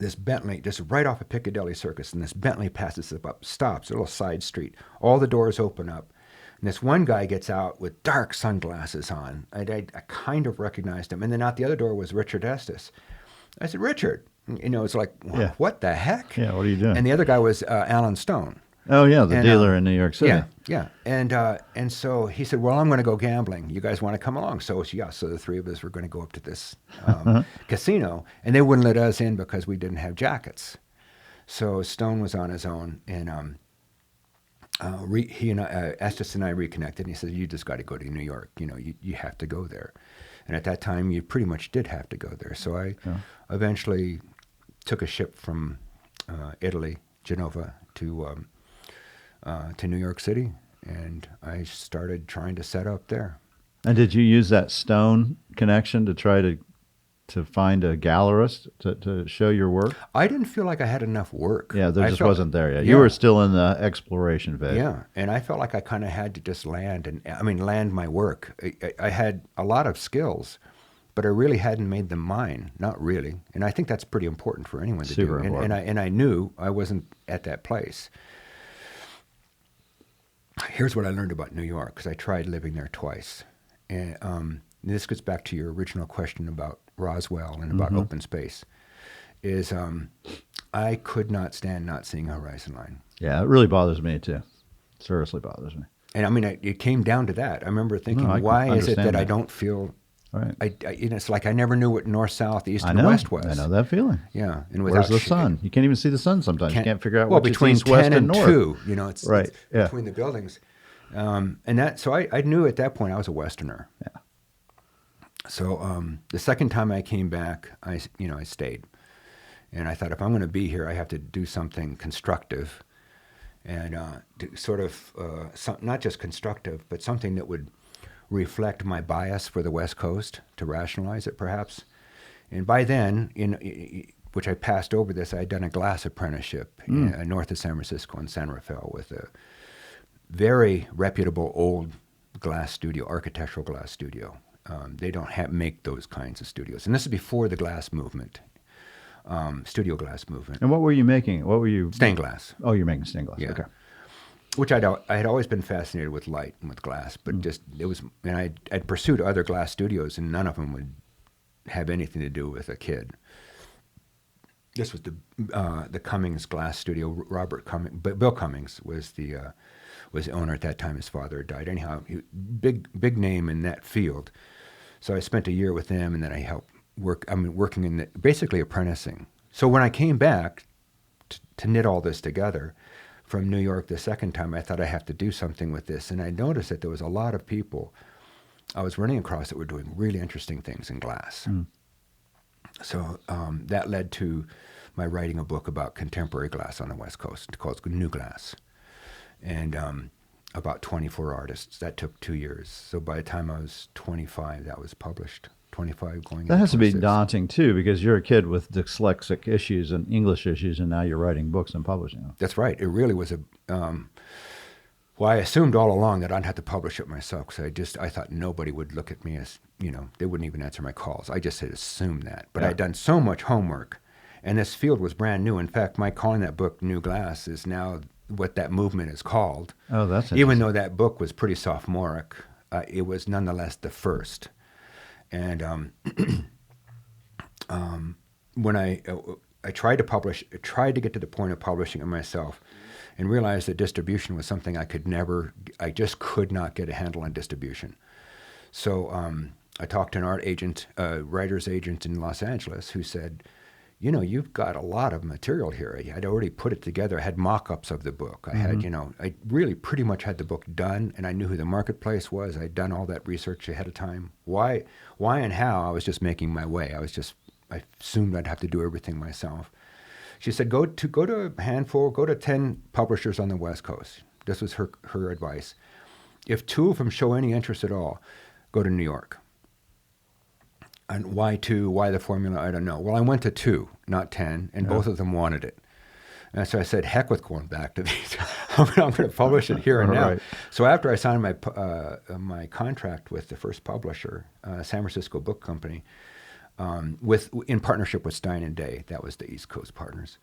this Bentley, just right off of Piccadilly Circus, and this Bentley passes up, stops, a little side street. All the doors open up, and this one guy gets out with dark sunglasses on. I kind of recognized him, and then out the other door was Richard Estes. I said, "Richard," you know, it's like, what the heck? Yeah, what are you doing? And the other guy was Alan Stone. Oh yeah, the dealer in New York City. Yeah. And so he said, "Well, I'm going to go gambling. You guys want to come along?" So the three of us were going to go up to this casino, and they wouldn't let us in because we didn't have jackets. So Stone was on his own, and he and Estes and I reconnected. And he said, "You just got to go to New York. You know, you have to go there." And at that time, you pretty much did have to go there. So I eventually took a ship from Italy, Genova, to New York City, and I started trying to set up there. And did you use that Stone connection to try to find a gallerist to show your work? I didn't feel like I had enough work. Yeah, there wasn't there yet. You were still in the exploration phase. Yeah, and I felt like I kind of had to just land my work. I had a lot of skills, but I really hadn't made them mine. Not really. And I think that's pretty important for anyone to do. Super important. And I knew I wasn't at that place. Here's what I learned about New York, because I tried living there twice. And this gets back to your original question about Roswell and about open space, is I could not stand not seeing a horizon line. Yeah, it really bothers me too. Seriously bothers me. And I mean, it came down to that. I remember thinking, why is it that I don't feel... Right. It's like I never knew what north, south, east, and know. west was. I know that feeling. Yeah. And where's the sun? You can't even see the sun sometimes. You can't figure out which between is east, 10 west, and north. 2. You know, it's right. between the buildings. So I knew at that point I was a Westerner. Yeah. So the second time I came back, I stayed. And I thought, if I'm going to be here, I have to do something constructive. And not just constructive, but something that would reflect my bias for the West Coast, to rationalize it perhaps. And by then, which I passed over this, I had done a glass apprenticeship north of San Francisco in San Rafael with a very reputable old glass studio, architectural glass studio. They don't make those kinds of studios. And this is before the glass movement, studio glass movement. And what were you making? What were you? Stained glass. Oh, you're making stained glass. Yeah. Okay. Which I had always been fascinated with light and with glass, but I'd pursued other glass studios, and none of them would have anything to do with a kid. This was the Cummings glass studio. Bill Cummings was the owner at that time. His father had died. Anyhow, big name in that field. So I spent a year with them, and then I helped working in basically apprenticing. So when I came back to knit all this together from New York the second time, I thought I have to do something with this. And I noticed that there was a lot of people I was running across that were doing really interesting things in glass. So that led to my writing a book about contemporary glass on the West Coast called New Glass. And about 24 artists. That took 2 years. So by the time I was 25, that was published. 25 going That into has to be 26. daunting too, because you're a kid with dyslexic issues and English issues, and now you're writing books and publishing them. That's right. It really was a. Well, I assumed all along that I'd have to publish it myself because I thought nobody would look at me as, they wouldn't even answer my calls. I just had assumed that. But I'd done so much homework, and this field was brand new. In fact, my calling that book New Glass is now what that movement is called. Oh, that's interesting. Even though that book was pretty sophomoric, it was nonetheless the first. And when I tried to get to the point of publishing it myself, and realized that distribution was something I just could not get a handle on distribution. So I talked to an art agent, writer's agent in Los Angeles, who said, you've got a lot of material here. I'd already put it together. I had mock-ups of the book. I had, I really pretty much had the book done, and I knew who the marketplace was. I'd done all that research ahead of time. Why and how, I was just making my way. I assumed I'd have to do everything myself. She said, go to a handful, go to 10 publishers on the West Coast. This was her advice. If 2 of them show any interest at all, go to New York. And why 2? Why the formula? I don't know. Well, I went to 2, not 10, and both of them wanted it. And so I said, heck with going back to these. I'm going to publish it here and now. Right. So after I signed my contract with the first publisher, San Francisco Book Company, in partnership with Stein and Day, that was the East Coast partners.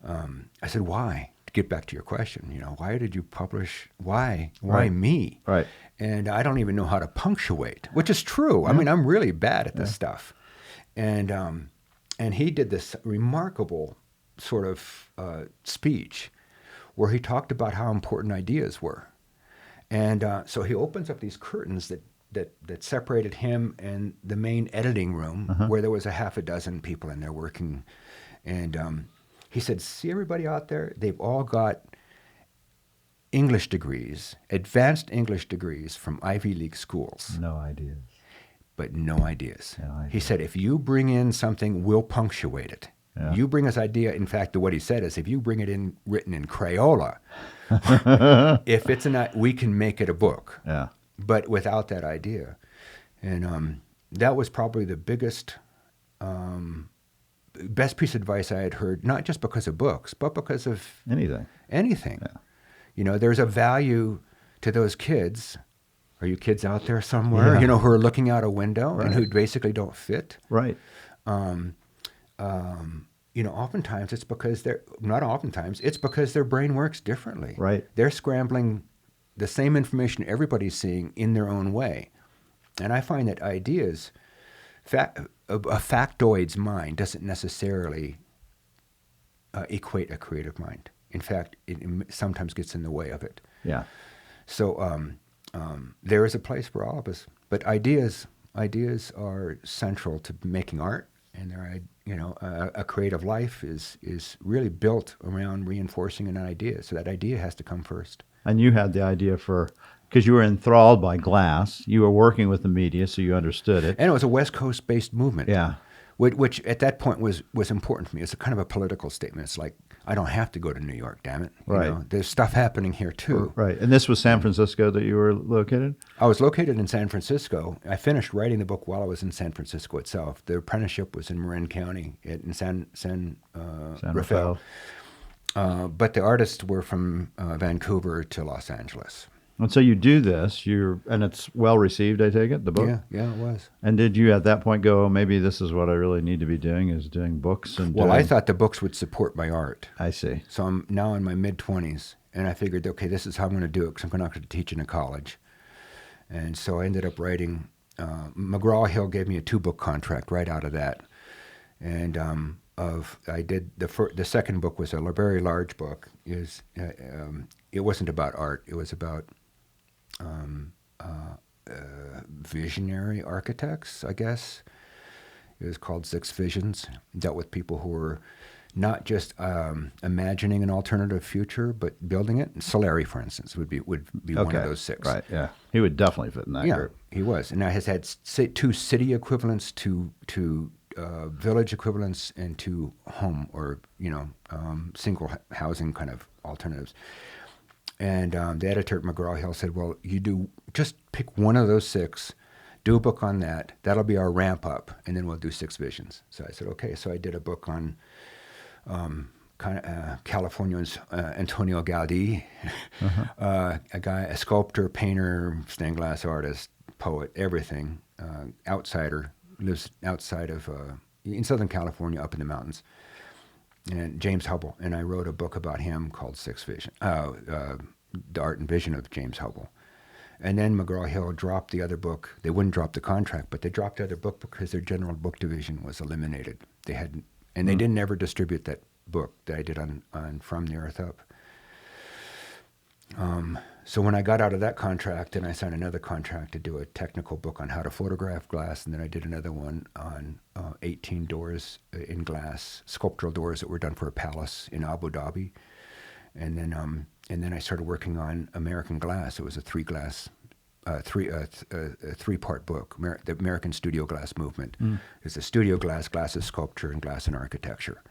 I said, why? To get back to your question, why did you publish? Why me? Right. And I don't even know how to punctuate, which is true. I mean, I'm really bad at this stuff. And he did this remarkable sort of speech where he talked about how important ideas were. And so he opens up these curtains that separated him and the main editing room, where there was a half a dozen people in there working. And he said, see everybody out there? They've all got English degrees, advanced English degrees from Ivy League schools. No ideas. But no ideas. He said, if you bring in something, we'll punctuate it. Yeah. You bring us idea. In fact, what he said is, if you bring it in written in Crayola, if it's we can make it a book. Yeah. But without that idea. And that was probably the biggest, best piece of advice I had heard, not just because of books, but because of anything. Yeah. There's a value to those kids. Are you kids out there somewhere, who are looking out a window and who basically don't fit? Right. Oftentimes it's because it's because their brain works differently. Right. They're scrambling the same information everybody's seeing in their own way. And I find that ideas, a factoid's mind doesn't necessarily equate a creative mind. In fact, it sometimes gets in the way of it. Yeah. So there is a place for all of us. But ideas are central to making art, and a creative life is really built around reinforcing an idea. So that idea has to come first. And you had the idea because you were enthralled by glass. You were working with the media, so you understood it. And it was a West Coast-based movement. Yeah. Which at that point was important to me. It's a kind of a political statement. It's like, I don't have to go to New York, damn it. Right. There's stuff happening here, too. Right. And this was San Francisco that you were located? I was located in San Francisco. I finished writing the book while I was in San Francisco itself. The apprenticeship was in Marin County in San Rafael. But the artists were from Vancouver to Los Angeles. And so you do this, and it's well received, I take it, the book? Yeah, it was. And did you at that point go, maybe this is what I really need to be doing, is doing books? I thought the books would support my art. I see. So I'm now in my mid-20s, and I figured, okay, this is how I'm going to do it, because I'm not going to teach in a college. And so I ended up writing, McGraw-Hill gave me a 2-book contract right out of that. And I did the second book was a very large book. It wasn't about art. It was about visionary architects, I guess. It was called 6 Visions. Dealt with people who were not just imagining an alternative future, but building it. Solari, for instance, would be one of those 6. Right. Yeah. He would definitely fit in that group. Yeah, he was. And I has had 2 city equivalents, to village equivalents, and 2 home or single housing kind of alternatives. And the editor at McGraw-Hill said, well, just pick one of those 6, do a book on that. That'll be our ramp up, and then we'll do 6 visions. So I said, okay. So I did a book on California's Antonio Gaudí, a sculptor, painter, stained glass artist, poet, everything, outsider, lives outside of, in Southern California, up in the mountains. And James Hubble, and I wrote a book about him called The Art and Vision of James Hubble. And then McGraw-Hill dropped the other book. They wouldn't drop the contract, but they dropped the other book because their general book division was eliminated. They hadn't, and they didn't ever distribute that book that I did on From the Earth Up. So when I got out of that contract, then I signed another contract to do a technical book on how to photograph glass, and then I did another one on 18 doors in glass, sculptural doors that were done for a palace in Abu Dhabi, and then I started working on American Glass. It was a three-part book, the American Studio Glass Movement. It's a studio glass, glass as sculpture, and glass in architecture.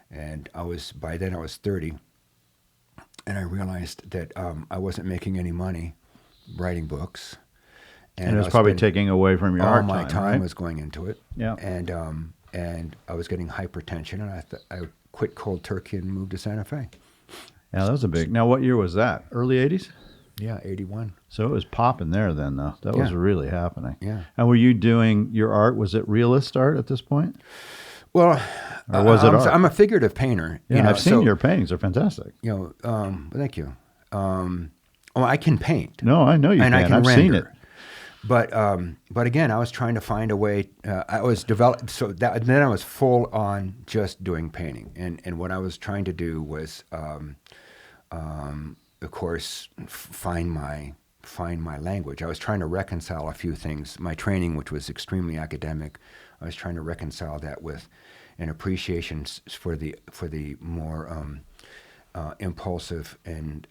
And by then I was 30. And I realized that I wasn't making any money writing books. And it was probably taking away from your art time, all my time right? was going into it. Yeah. And I was getting hypertension, and I quit cold turkey and moved to Santa Fe. Yeah, that was a big... Now, what year was that? Early 80s? Yeah, 81. So it was popping there then, though. That was really happening. Yeah. And were you doing your art, was it realist art at this point? Well, or was it art? I'm a figurative painter. Yeah, I've seen your paintings. They're fantastic. Thank you. I can paint. No, I know you and can. I can I've render. seen it. But again, I was trying to find a way. I was developed. So then I was full on just doing painting, and what I was trying to do was, of course, find my language. I was trying to reconcile a few things. My training, which was extremely academic, I was trying to reconcile that with an appreciation for the more impulsive and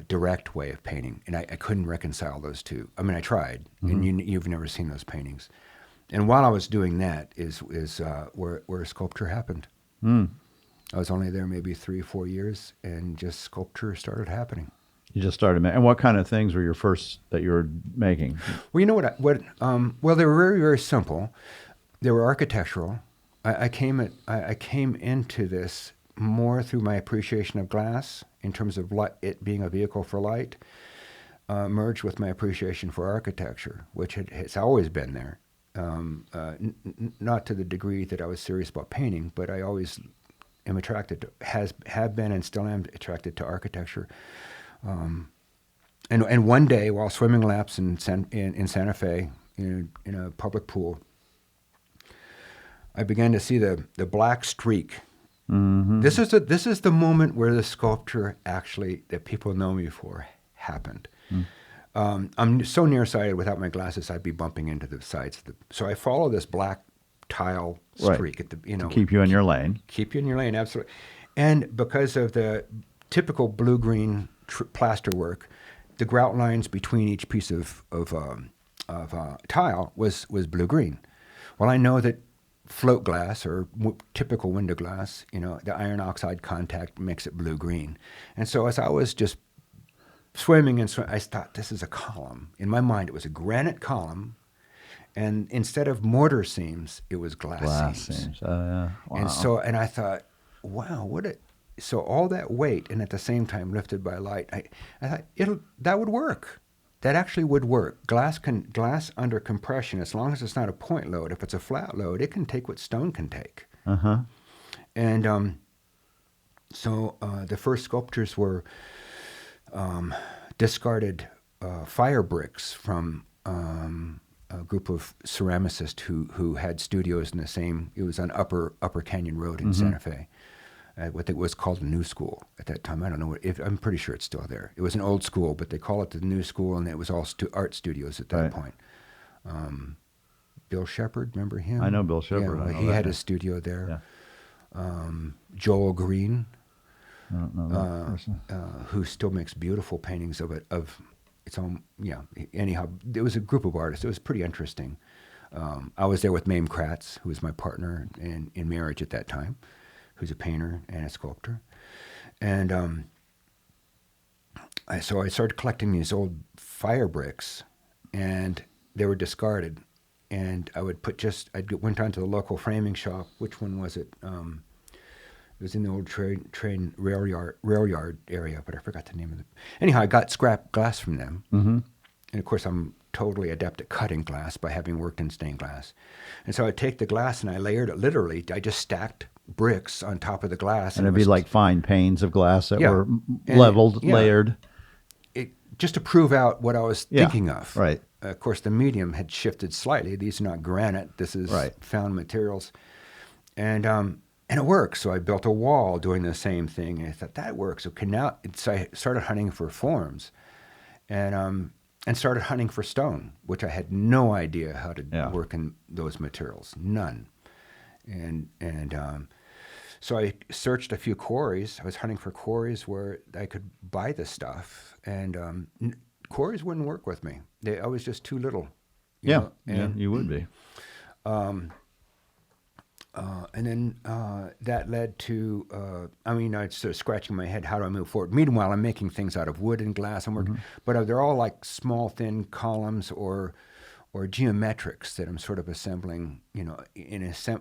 direct way of painting, and I couldn't reconcile those two. I mean, I tried, and you've never seen those paintings. And while I was doing that, is where Sculptor happened. I was only there maybe 3 or 4 years, and just Sculptor started happening. You just started making. And what kind of things were your first that you were making? Well, you know what? Well, they were very, very simple. They were architectural. I came into this more through my appreciation of glass in terms of it being a vehicle for light, merged with my appreciation for architecture, which has always been there. Not to the degree that I was serious about painting, but I always am attracted to, have been and still am attracted to architecture. And one day, while swimming laps in Santa Fe in a public pool, I began to see the black streak. Mm-hmm. This is the moment where the sculpture actually that people know me for happened. I'm so nearsighted without my glasses, I'd be bumping into the sides of so I follow this black tile streak at the to keep you in your lane. Keep you in your lane, absolutely. And because of the typical blue-green plaster work, the grout lines between each piece of tile was blue-green. Well, I know that float glass or typical window glass, the iron oxide contact makes it blue-green. And so as I was just swimming, I thought, this is a column. In my mind, it was a granite column, and instead of mortar seams, it was glass seams. Oh, yeah. Wow. And I thought, wow, so all that weight, and at the same time lifted by light, I thought that would work. That actually would work. Glass under compression, as long as it's not a point load. If it's a flat load, it can take what stone can take. Uh-huh. And so the first sculptures were discarded fire bricks from a group of ceramicists who had studios in the same. It was on Upper Canyon Road in Santa Fe. What it was called the New School at that time. I don't know. I'm pretty sure it's still there. It was an old school, but they call it the New School, and it was all art studios at that point. Bill Shepard, remember him? I know Bill Shepard. Yeah, he had a studio there. Yeah. Joel Green, I don't know that person. who still makes beautiful paintings of it. Its own, Anyhow, it was a group of artists. It was pretty interesting. I was there with Mame Kratz, who was my partner in marriage at that time, who's a painter and a sculptor. And So I started collecting these old fire bricks, and they were discarded. And I would went down to the local framing shop. Which one was it? It was in the old train rail yard area, but I forgot the name of it. Anyhow, I got scrap glass from them. Mm-hmm. And of course, I'm totally adept at cutting glass by having worked in stained glass. And so I'd take the glass and I layered it literally. I just stacked bricks on top of the glass. And it'd be like fine panes of glass that were leveled, layered. Just to prove out what I was thinking of. Right. Of course, the medium had shifted slightly. These are not granite. This is found materials. And it worked. So I built a wall doing the same thing. And I thought, that works. So I started hunting for forms. And started hunting for stone, which I had no idea how to work in those materials. None. And so I searched a few quarries. I was hunting for quarries where I could buy the stuff, and quarries wouldn't work with me. I was just too little. You know? You would be. And then that led to, I started scratching my head, how do I move forward? Meanwhile, I'm making things out of wood and glass, but they're all like small, thin columns or geometrics that I'm sort of assembling,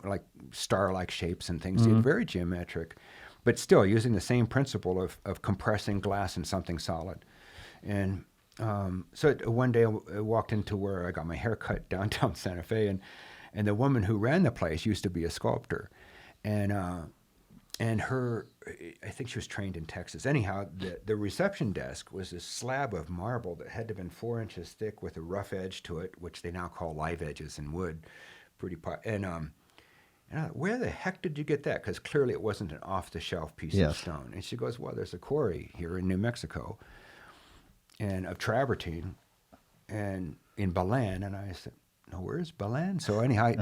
like star-like shapes and things. Mm-hmm. Very geometric, but still using the same principle of compressing glass into something solid. And so one day I walked into where I got my hair cut downtown Santa Fe, and the woman who ran the place used to be a sculptor, and her, I think she was trained in Texas. Anyhow, the reception desk was this slab of marble that had to have been 4 inches thick with a rough edge to it, which they now call live edges in wood. And I thought, where the heck did you get that? Because clearly it wasn't an off-the-shelf piece of stone. And she goes, well, there's a quarry here in New Mexico, and of travertine, and in Belen. And I said, no, where's Belen? So anyhow,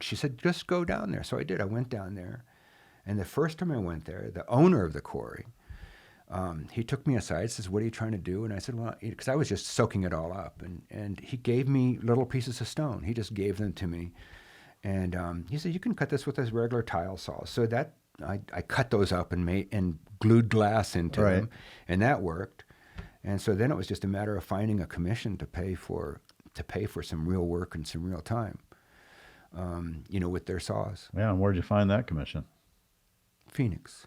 she said, just go down there. So I did. I went down there. And the first time I went there, the owner of the quarry, he took me aside, says, what are you trying to do? And I said, well, because I was just soaking it all up. And he gave me little pieces of stone. He just gave them to me. And he said, you can cut this with this regular tile saw. So that I cut those up and glued glass into them. And that worked. And so then it was just a matter of finding a commission to pay for some real work and some real time, with their saws. Yeah, and where'd you find that commission? Phoenix.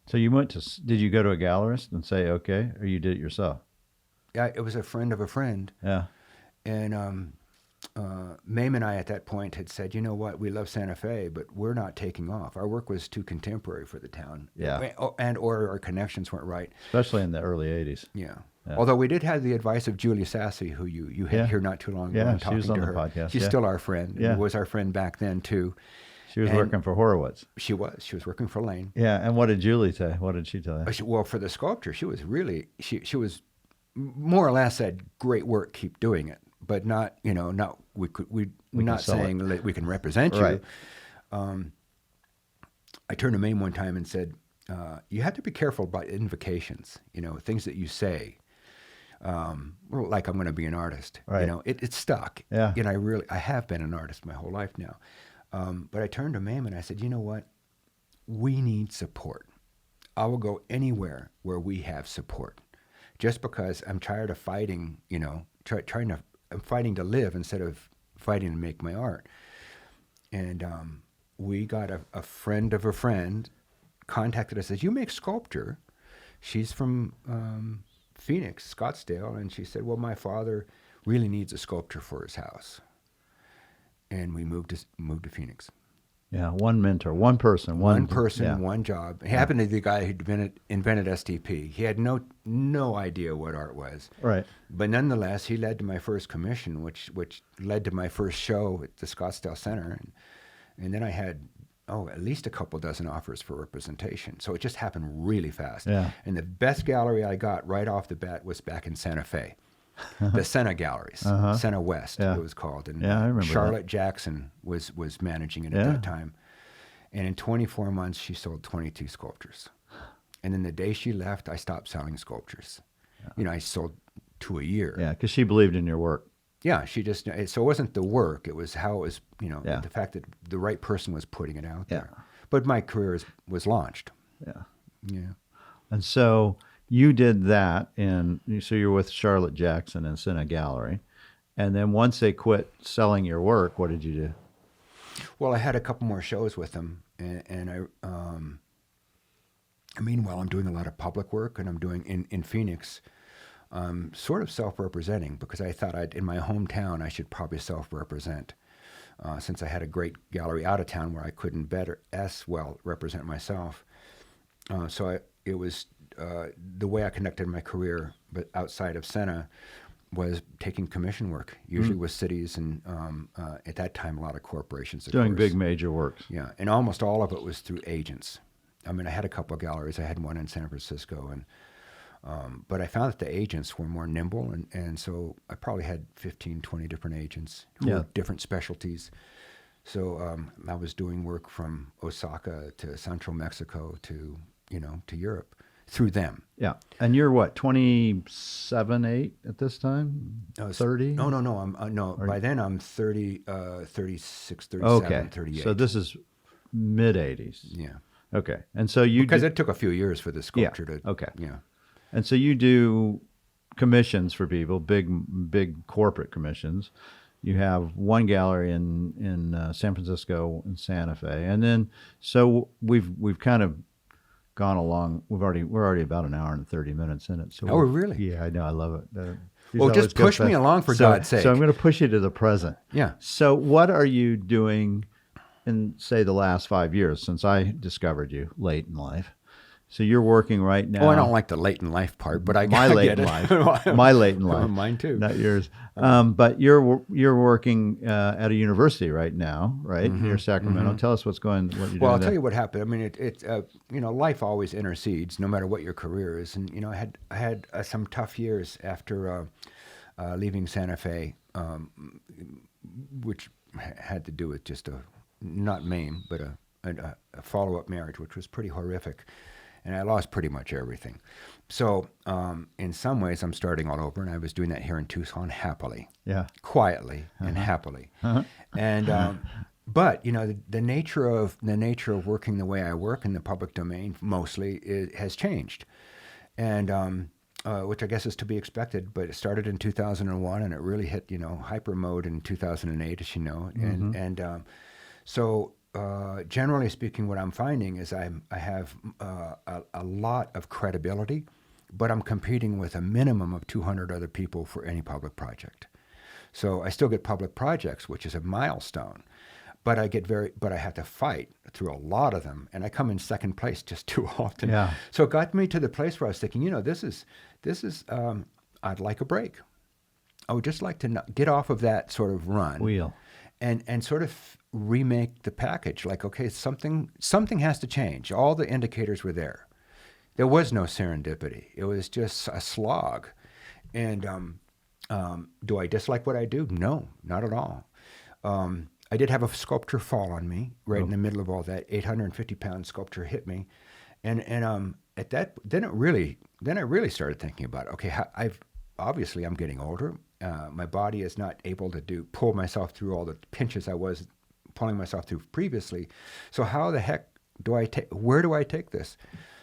So did you go to a gallerist and say, okay, or you did it yourself? Yeah, it was a friend of a friend. Yeah. And Mame and I at that point had said, you know what, we love Santa Fe, but we're not taking off. Our work was too contemporary for the town. Yeah. Or our connections weren't right. Especially in the early 80s. Yeah. Although we did have the advice of Julia Sassy, who you had here not too long ago. Yeah, talking she was on to the her. podcast. She's still our friend. Yeah. Was our friend back then, too. She was working for Horowitz. She was working for Lane. Yeah, and what did Julie say? What did she tell you? Well, for the sculpture, she was really, she was more or less said, great work, keep doing it. But not, we're not saying that we can represent you. Right. I turned to Mame one time and said, you have to be careful about invocations, things that you say. Like I'm going to be an artist. Right. It's stuck. Yeah. I have been an artist my whole life now. But I turned to Mame and I said, you know what? We need support. I will go anywhere where we have support. Just because I'm tired of fighting, I'm fighting to live instead of fighting to make my art. And we got a friend of a friend contacted us, says, you make Sculptor. She's from Phoenix, Scottsdale. And she said, well, my father really needs a sculptor for his house. And we moved to Phoenix. Yeah, one mentor, one person, one job. He happened to be the guy who invented STP. He had no idea what art was. Right. But nonetheless, he led to my first commission, which led to my first show at the Scottsdale Center. And then I had, at least a couple dozen offers for representation. So it just happened really fast. Yeah. And the best gallery I got right off the bat was back in Santa Fe. The Sena Galleries, Sena West, it was called. And I remember Charlotte Jackson was managing it at that time. And in 24 months, she sold 22 sculptures. And then the day she left, I stopped selling sculptures. Yeah. I sold 2 a year. Yeah, because she believed in your work. Yeah, so it wasn't the work, it was how it was, the fact that the right person was putting it out there. But my career was launched. Yeah. Yeah. And so you did that, and so you're with Charlotte Jackson and Cine Gallery. And then once they quit selling your work, what did you do? Well, I had a couple more shows with them, and meanwhile, I'm doing a lot of public work, and I'm doing in Phoenix, sort of self-representing, because I thought in my hometown I should probably self-represent, since I had a great gallery out of town where I couldn't as well represent myself. It was the way I conducted my career, but outside of Sena, was taking commission work, usually with cities and at that time a lot of corporations. Doing big major works. Yeah, and almost all of it was through agents. I mean, I had a couple of galleries. I had one in San Francisco, and but I found that the agents were more nimble, and so I probably had 15, 20 different agents who were different specialties. So I was doing work from Osaka to Central Mexico to Europe through them. Yeah. And you're what, 27, 8 at this time? 30? No. No. By then I'm 30, 36, 37, okay. 38. So this is mid 80s. Yeah. Okay. And so because it took a few years for the sculpture to. Okay. Yeah. And so you do commissions for people, big corporate commissions. You have one gallery in San Francisco and Santa Fe, and then so we've kind of gone along. We're already about an hour and 30 minutes in it. So really? Yeah, I know. I love it. Well, just push me along for God's sake. So I'm going to push you to the present. Yeah. So what are you doing in, say, the last 5 years since I discovered you late in life? So you're working right now. Oh, I don't like the late in life part, but my late in life. My late in life. Mine too. Not yours. But you're working at a university right now, right? Near Sacramento. Mm-hmm. Tell us what you're doing. Well, I'll tell you what happened. I mean, life always intercedes, no matter what your career is. And I had some tough years after leaving Santa Fe, which had to do with just not MAME, but a follow-up marriage, which was pretty horrific. And I lost pretty much everything. So in some ways, I'm starting all over, and I was doing that here in Tucson happily, quietly and happily. And but the nature of working the way I work in the public domain mostly has changed, and which I guess is to be expected. But it started in 2001, and it really hit hyper mode in 2008, as you know, and so. Generally speaking, what I'm finding is I have a lot of credibility, but I'm competing with a minimum of 200 other people for any public project. So I still get public projects, which is a milestone, but I have to fight through a lot of them, and I come in second place just too often. Yeah. So it got me to the place where I was thinking, this is I'd like a break. I would just like to get off of that sort of run. Wheel. And sort of remake the package. Like, okay, something has to change. All the indicators were there. There was no serendipity. It was just a slog. And do I dislike what I do? No, not at all. I did have a sculpture fall on me right in the middle of all that. 850-pound sculpture hit me, and at that, then I really started thinking about, okay, I'm getting older. My body is not able to pull myself through all the pinches I was pulling myself through previously. So how the heck where do I take this?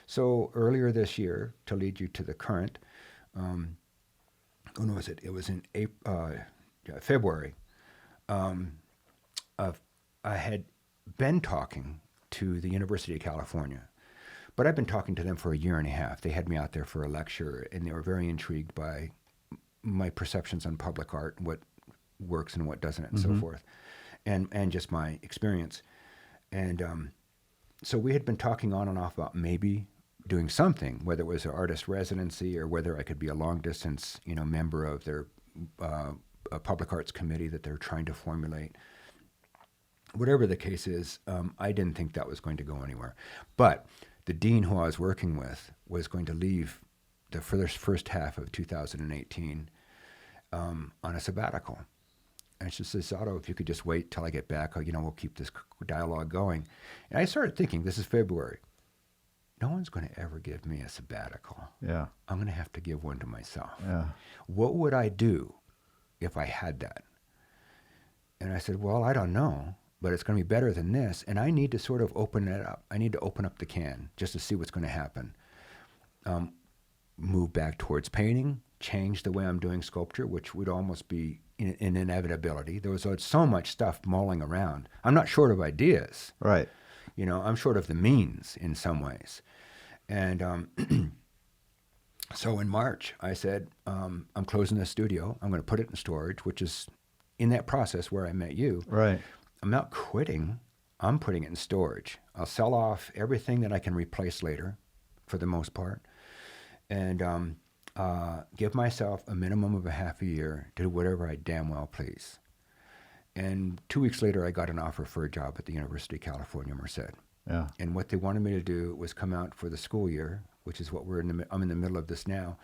So earlier this year, to lead you to the current, when was it? It was in February. I had been talking to the University of California, but I've been talking to them for a year and a half. They had me out there for a lecture, and they were very intrigued by my perceptions on public art, what works and what doesn't, and so forth, and just my experience. And so we had been talking on and off about maybe doing something, whether it was an artist residency or whether I could be a long distance, member of their public arts committee that they're trying to formulate. Whatever the case is, I didn't think that was going to go anywhere. But the dean who I was working with was going to leave the first half of 2018 on a sabbatical. And she says, Otto, if you could just wait till I get back, we'll keep this dialogue going. And I started thinking, this is February. No one's going to ever give me a sabbatical. Yeah. I'm going to have to give one to myself. Yeah. What would I do if I had that? And I said, well, I don't know, but it's going to be better than this. And I need to sort of open it up. I need to open up the can just to see what's going to happen. move back towards painting, change the way I'm doing sculpture, which would almost be an inevitability. There was so much stuff mulling around. I'm not short of ideas. Right. You know, I'm short of the means in some ways. And so in March, I said, I'm closing the studio. I'm going to put it in storage, which is in that process where I met you. Right. I'm not quitting. I'm putting it in storage. I'll sell off everything that I can replace later, for the most part, and give myself a minimum of a half a year to do whatever I damn well please. And 2 weeks later, I got an offer for a job at the University of California, Merced. Yeah. And what they wanted me to do was come out for the school year, which is what I'm in the middle of this now.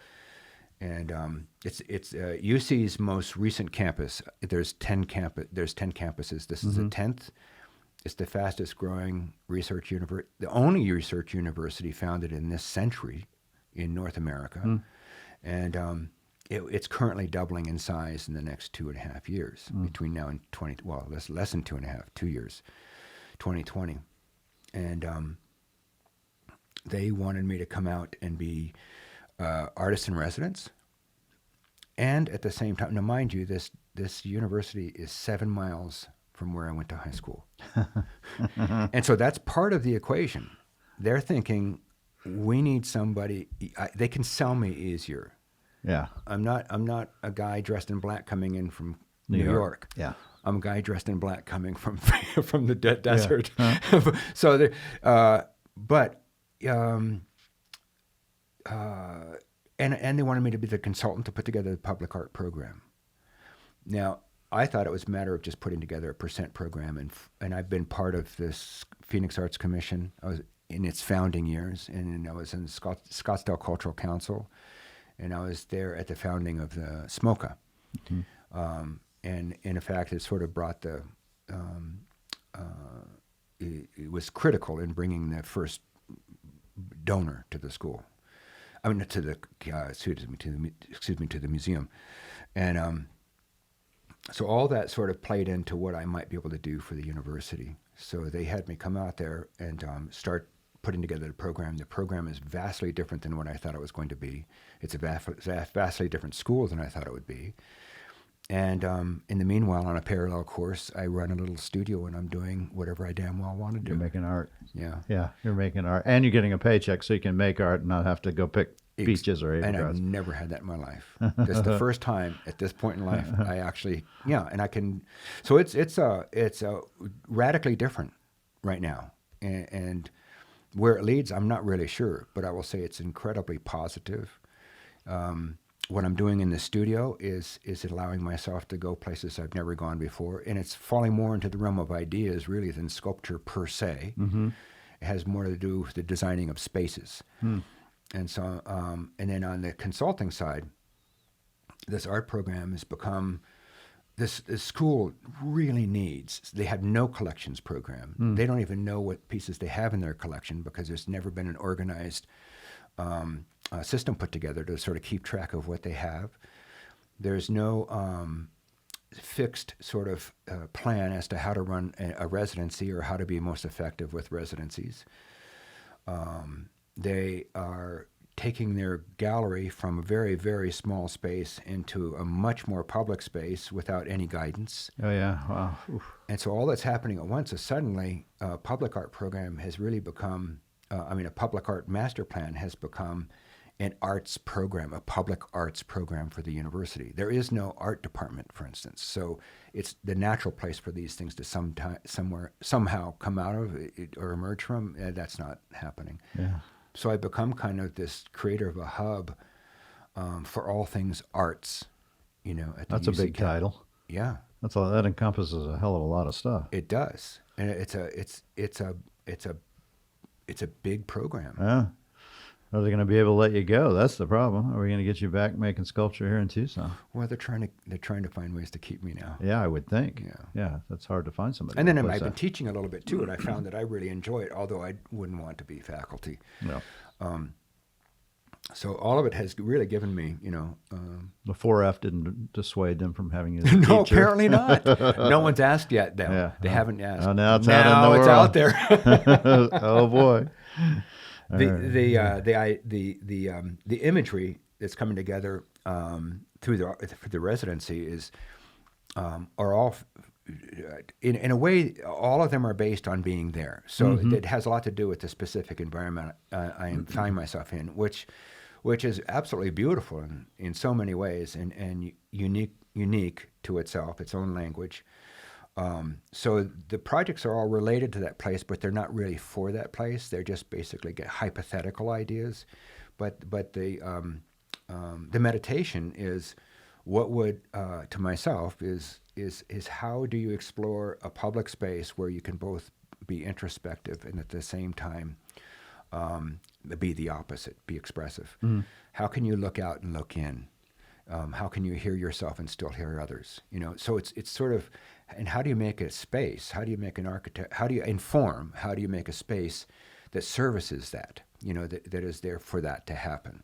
And it's UC's most recent campus. There's 10 campuses. This is the 10th. It's the fastest growing research university, the only research university founded in this century in North America. And it's currently doubling in size in the next 2.5 years between now and less than 2.5, 2 years, 2020. And they wanted me to come out and be artist in residence. And at the same time, now mind you, this university is 7 miles from where I went to high school. And so that's part of the equation. They're thinking, we need somebody, they can sell me easier. Yeah. I'm not a guy dressed in black coming in from New York. Yeah. I'm a guy dressed in black coming from from the desert. Yeah. So, and they wanted me to be the consultant to put together the public art program. Now, I thought it was a matter of just putting together a percent program, and I've been part of this Phoenix Arts Commission. I was in its founding years, and I was in Scottsdale Cultural Council, and I was there at the founding of the SMOCA. And in fact, it sort of brought the, it was critical in bringing the first donor to the school. I mean, to the museum. And so all that sort of played into what I might be able to do for the university. So they had me come out there and start putting together the program. The program is vastly different than what I thought it was going to be. It's a vastly different school than I thought it would be. And in the meanwhile, on a parallel course, I run a little studio and I'm doing whatever I damn well want to do. You're making art. Yeah. Yeah, you're making art. And you're getting a paycheck so you can make art and not have to go pick peaches or apricots. And I've never had that in my life. This is the first time at this point in life I actually, and I can, so it's radically different right now. And where it leads, I'm not really sure, but I will say it's incredibly positive. What I'm doing in the studio is allowing myself to go places I've never gone before, and it's falling more into the realm of ideas really than sculpture per se. Mm-hmm. It has more to do with the designing of spaces. And so, and then on the consulting side, this art program has become, this school really needs, they have no collections program. They don't even know what pieces they have in their collection because there's never been an organized system put together to sort of keep track of what they have. There's no fixed sort of plan as to how to run a residency or how to be most effective with residencies. They are taking their gallery from a very, very small space into a much more public space without any guidance. Oh, yeah. Wow. Oof. And so all that's happening at once is suddenly a public art program has really become, a public art master plan has become an arts program, a public arts program for the university. There is no art department, for instance. So it's the natural place for these things to somehow come out of it or emerge from. That's not happening. Yeah. So I've become kind of this creator of a hub for all things arts, at the That's a UC big title. Yeah. That encompasses a hell of a lot of stuff. It does. And it's a big program. Yeah. Are they going to be able to let you go? That's the problem. Are we going to get you back making sculpture here in Tucson? Well, they're trying to find ways to keep me now. Yeah, I would think. Yeah. Yeah, that's hard to find somebody. And then I've been teaching a little bit too, and I found that I really enjoy it, although I wouldn't want to be faculty. No. So all of it has really given me, The 4F didn't dissuade them from having you as a No, teacher. apparently not. No one's asked yet, though. Yeah. They haven't asked. Oh, now it's out in the world. Out there. Oh, boy. The imagery that's coming together through the residency is are all in a way, all of them are based on being there. So it has a lot to do with the specific environment I find myself in, which is absolutely beautiful in so many ways and unique to itself, its own language. So the projects are all related to that place, but they're not really for that place. They're just basically get hypothetical ideas. But the meditation is what would to myself is how do you explore a public space where you can both be introspective and at the same time be the opposite, be expressive. How can you look out and look in? How can you hear yourself and still hear others? So it's sort of, and how do you make a space? How do you make an architect? How do you inform? How do you make a space that services that? That is there for that to happen.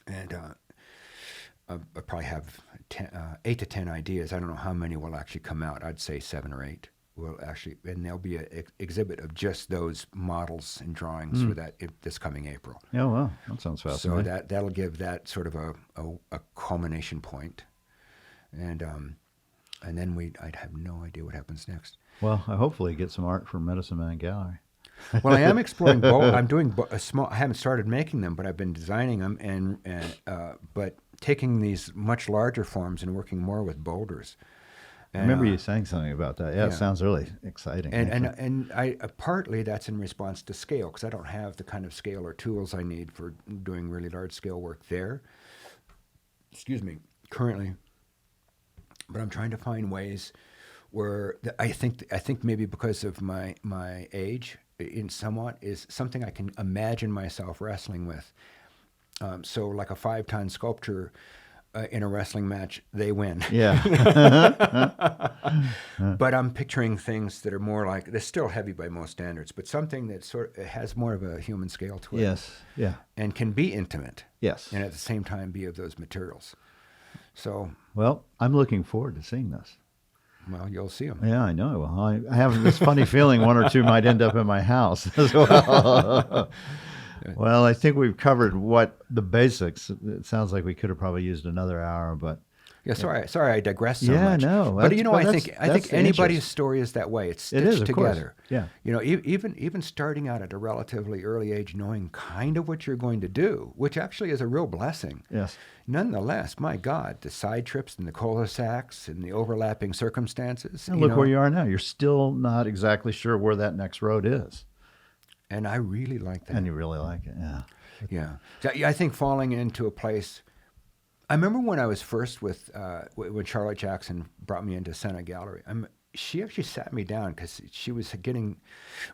And I probably have 8 to 10 ideas. I don't know how many will actually come out. I'd say 7 or 8 will actually, and there'll be an exhibit of just those models and drawings for that this coming April. Yeah, well, that sounds fascinating. So that'll give that sort of a culmination point, and then I'd have no idea what happens next. Well, I hopefully get some art from Medicine Man Gallery. Well, I am exploring both. I'm doing a small. I haven't started making them, but I've been designing them, and but taking these much larger forms and working more with boulders. I remember you saying something about that. Yeah, it sounds really exciting. And I partly that's in response to scale, because I don't have the kind of scale or tools I need for doing really large scale work there. Excuse me, currently. But I'm trying to find ways where I think maybe because of my age, in somewhat is something I can imagine myself wrestling with. So like a 5-ton sculpture in a wrestling match, they win. Yeah. But I'm picturing things that are more like, they're still heavy by most standards, but something that sort of has more of a human scale to it. Yes. Yeah. And can be intimate. Yes. And at the same time be of those materials. So. Well, I'm looking forward to seeing this. Well, you'll see them. Yeah, I know. Well, I have this funny feeling 1 or 2 might end up in my house as well. Well, I think we've covered what the basics. It sounds like we could have probably used another hour, but yeah. Sorry, I digress so much. Yeah, no. But I think anybody's story is that way. It's stitched together. Course. Yeah. Even starting out at a relatively early age, knowing kind of what you're going to do, which actually is a real blessing. Yes. Nonetheless, my God, the side trips and the cul-de-sacs and the overlapping circumstances. And look where you are now. You're still not exactly sure where that next road is. And I really like that. And you really like it, yeah. Yeah. So I think falling into a place. I remember when I was first with when Charlotte Jackson brought me into Senna Gallery. She actually sat me down because she was getting.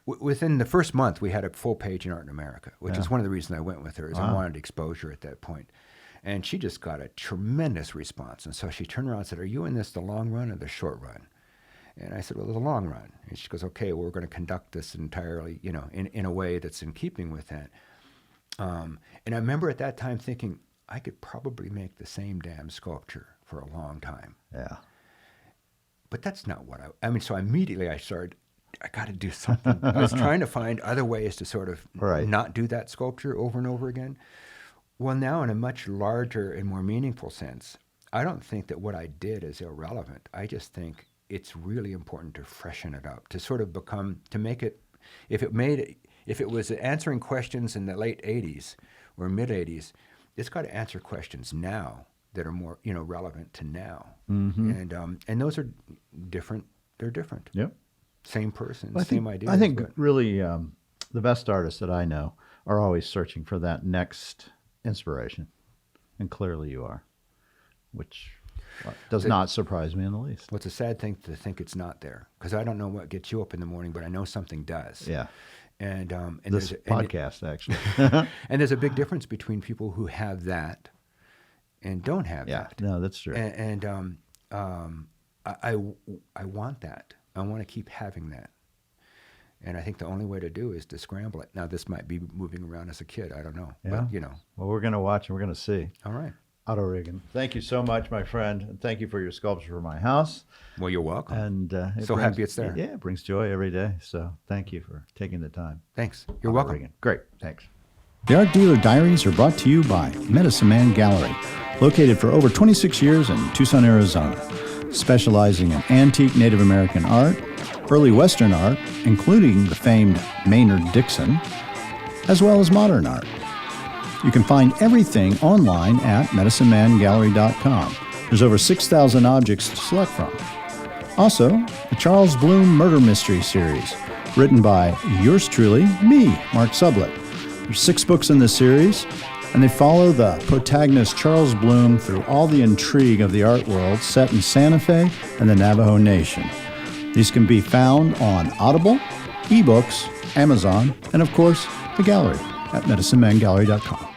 Within the first month, we had a full page in Art in America, which is one of the reasons I went with her. Is I wanted exposure at that point. And she just got a tremendous response. And so she turned around and said, "Are you in this the long run or the short run?" And I said, "Well, the long run." And she goes, "Okay, well, we're going to conduct this entirely, in a way that's in keeping with that." And I remember at that time thinking, I could probably make the same damn sculpture for a long time. Yeah. But that's not what so immediately I started, I got to do something. I was trying to find other ways to sort of not do that sculpture over and over again. Well, now in a much larger and more meaningful sense, I don't think that what I did is irrelevant. I just think it's really important to freshen it up, to sort of to make it, if it was answering questions in the late 80s or mid 80s, it's got to answer questions now that are more, relevant to now. Mm-hmm. And those are different. They're different. Yep. Same person, same idea. I think really the best artists that I know are always searching for that next inspiration. And clearly you are, which does not surprise me in the least. Well, it's a sad thing to think it's not there, because I don't know what gets you up in the morning, but I know something does. Yeah. And this podcast, actually. And there's a big difference between people who have that and don't have that. Yeah, no, that's true. And I want that. I want to keep having that. And I think the only way to do is to scramble it. Now, this might be moving around as a kid. I don't know. Yeah. But, Well, we're going to watch and we're going to see. All right. Otto Rigan. Thank you so much, my friend, and thank you for your sculpture for my house. Well, you're welcome. And happy it's there. Yeah, it brings joy every day. So thank you for taking the time. Thanks. You're Otto welcome. Rigan. Great. Thanks. The Art Dealer Diaries are brought to you by Medicine Man Gallery, located for over 26 years in Tucson, Arizona, specializing in antique Native American art, early Western art, including the famed Maynard Dixon, as well as modern art. You can find everything online at medicinemangallery.com. There's over 6,000 objects to select from. Also, the Charles Bloom Murder Mystery Series, written by yours truly, me, Mark Sublette. There's 6 books in this series, and they follow the protagonist Charles Bloom through all the intrigue of the art world set in Santa Fe and the Navajo Nation. These can be found on Audible, ebooks, Amazon, and of course, the gallery at medicinemangallery.com.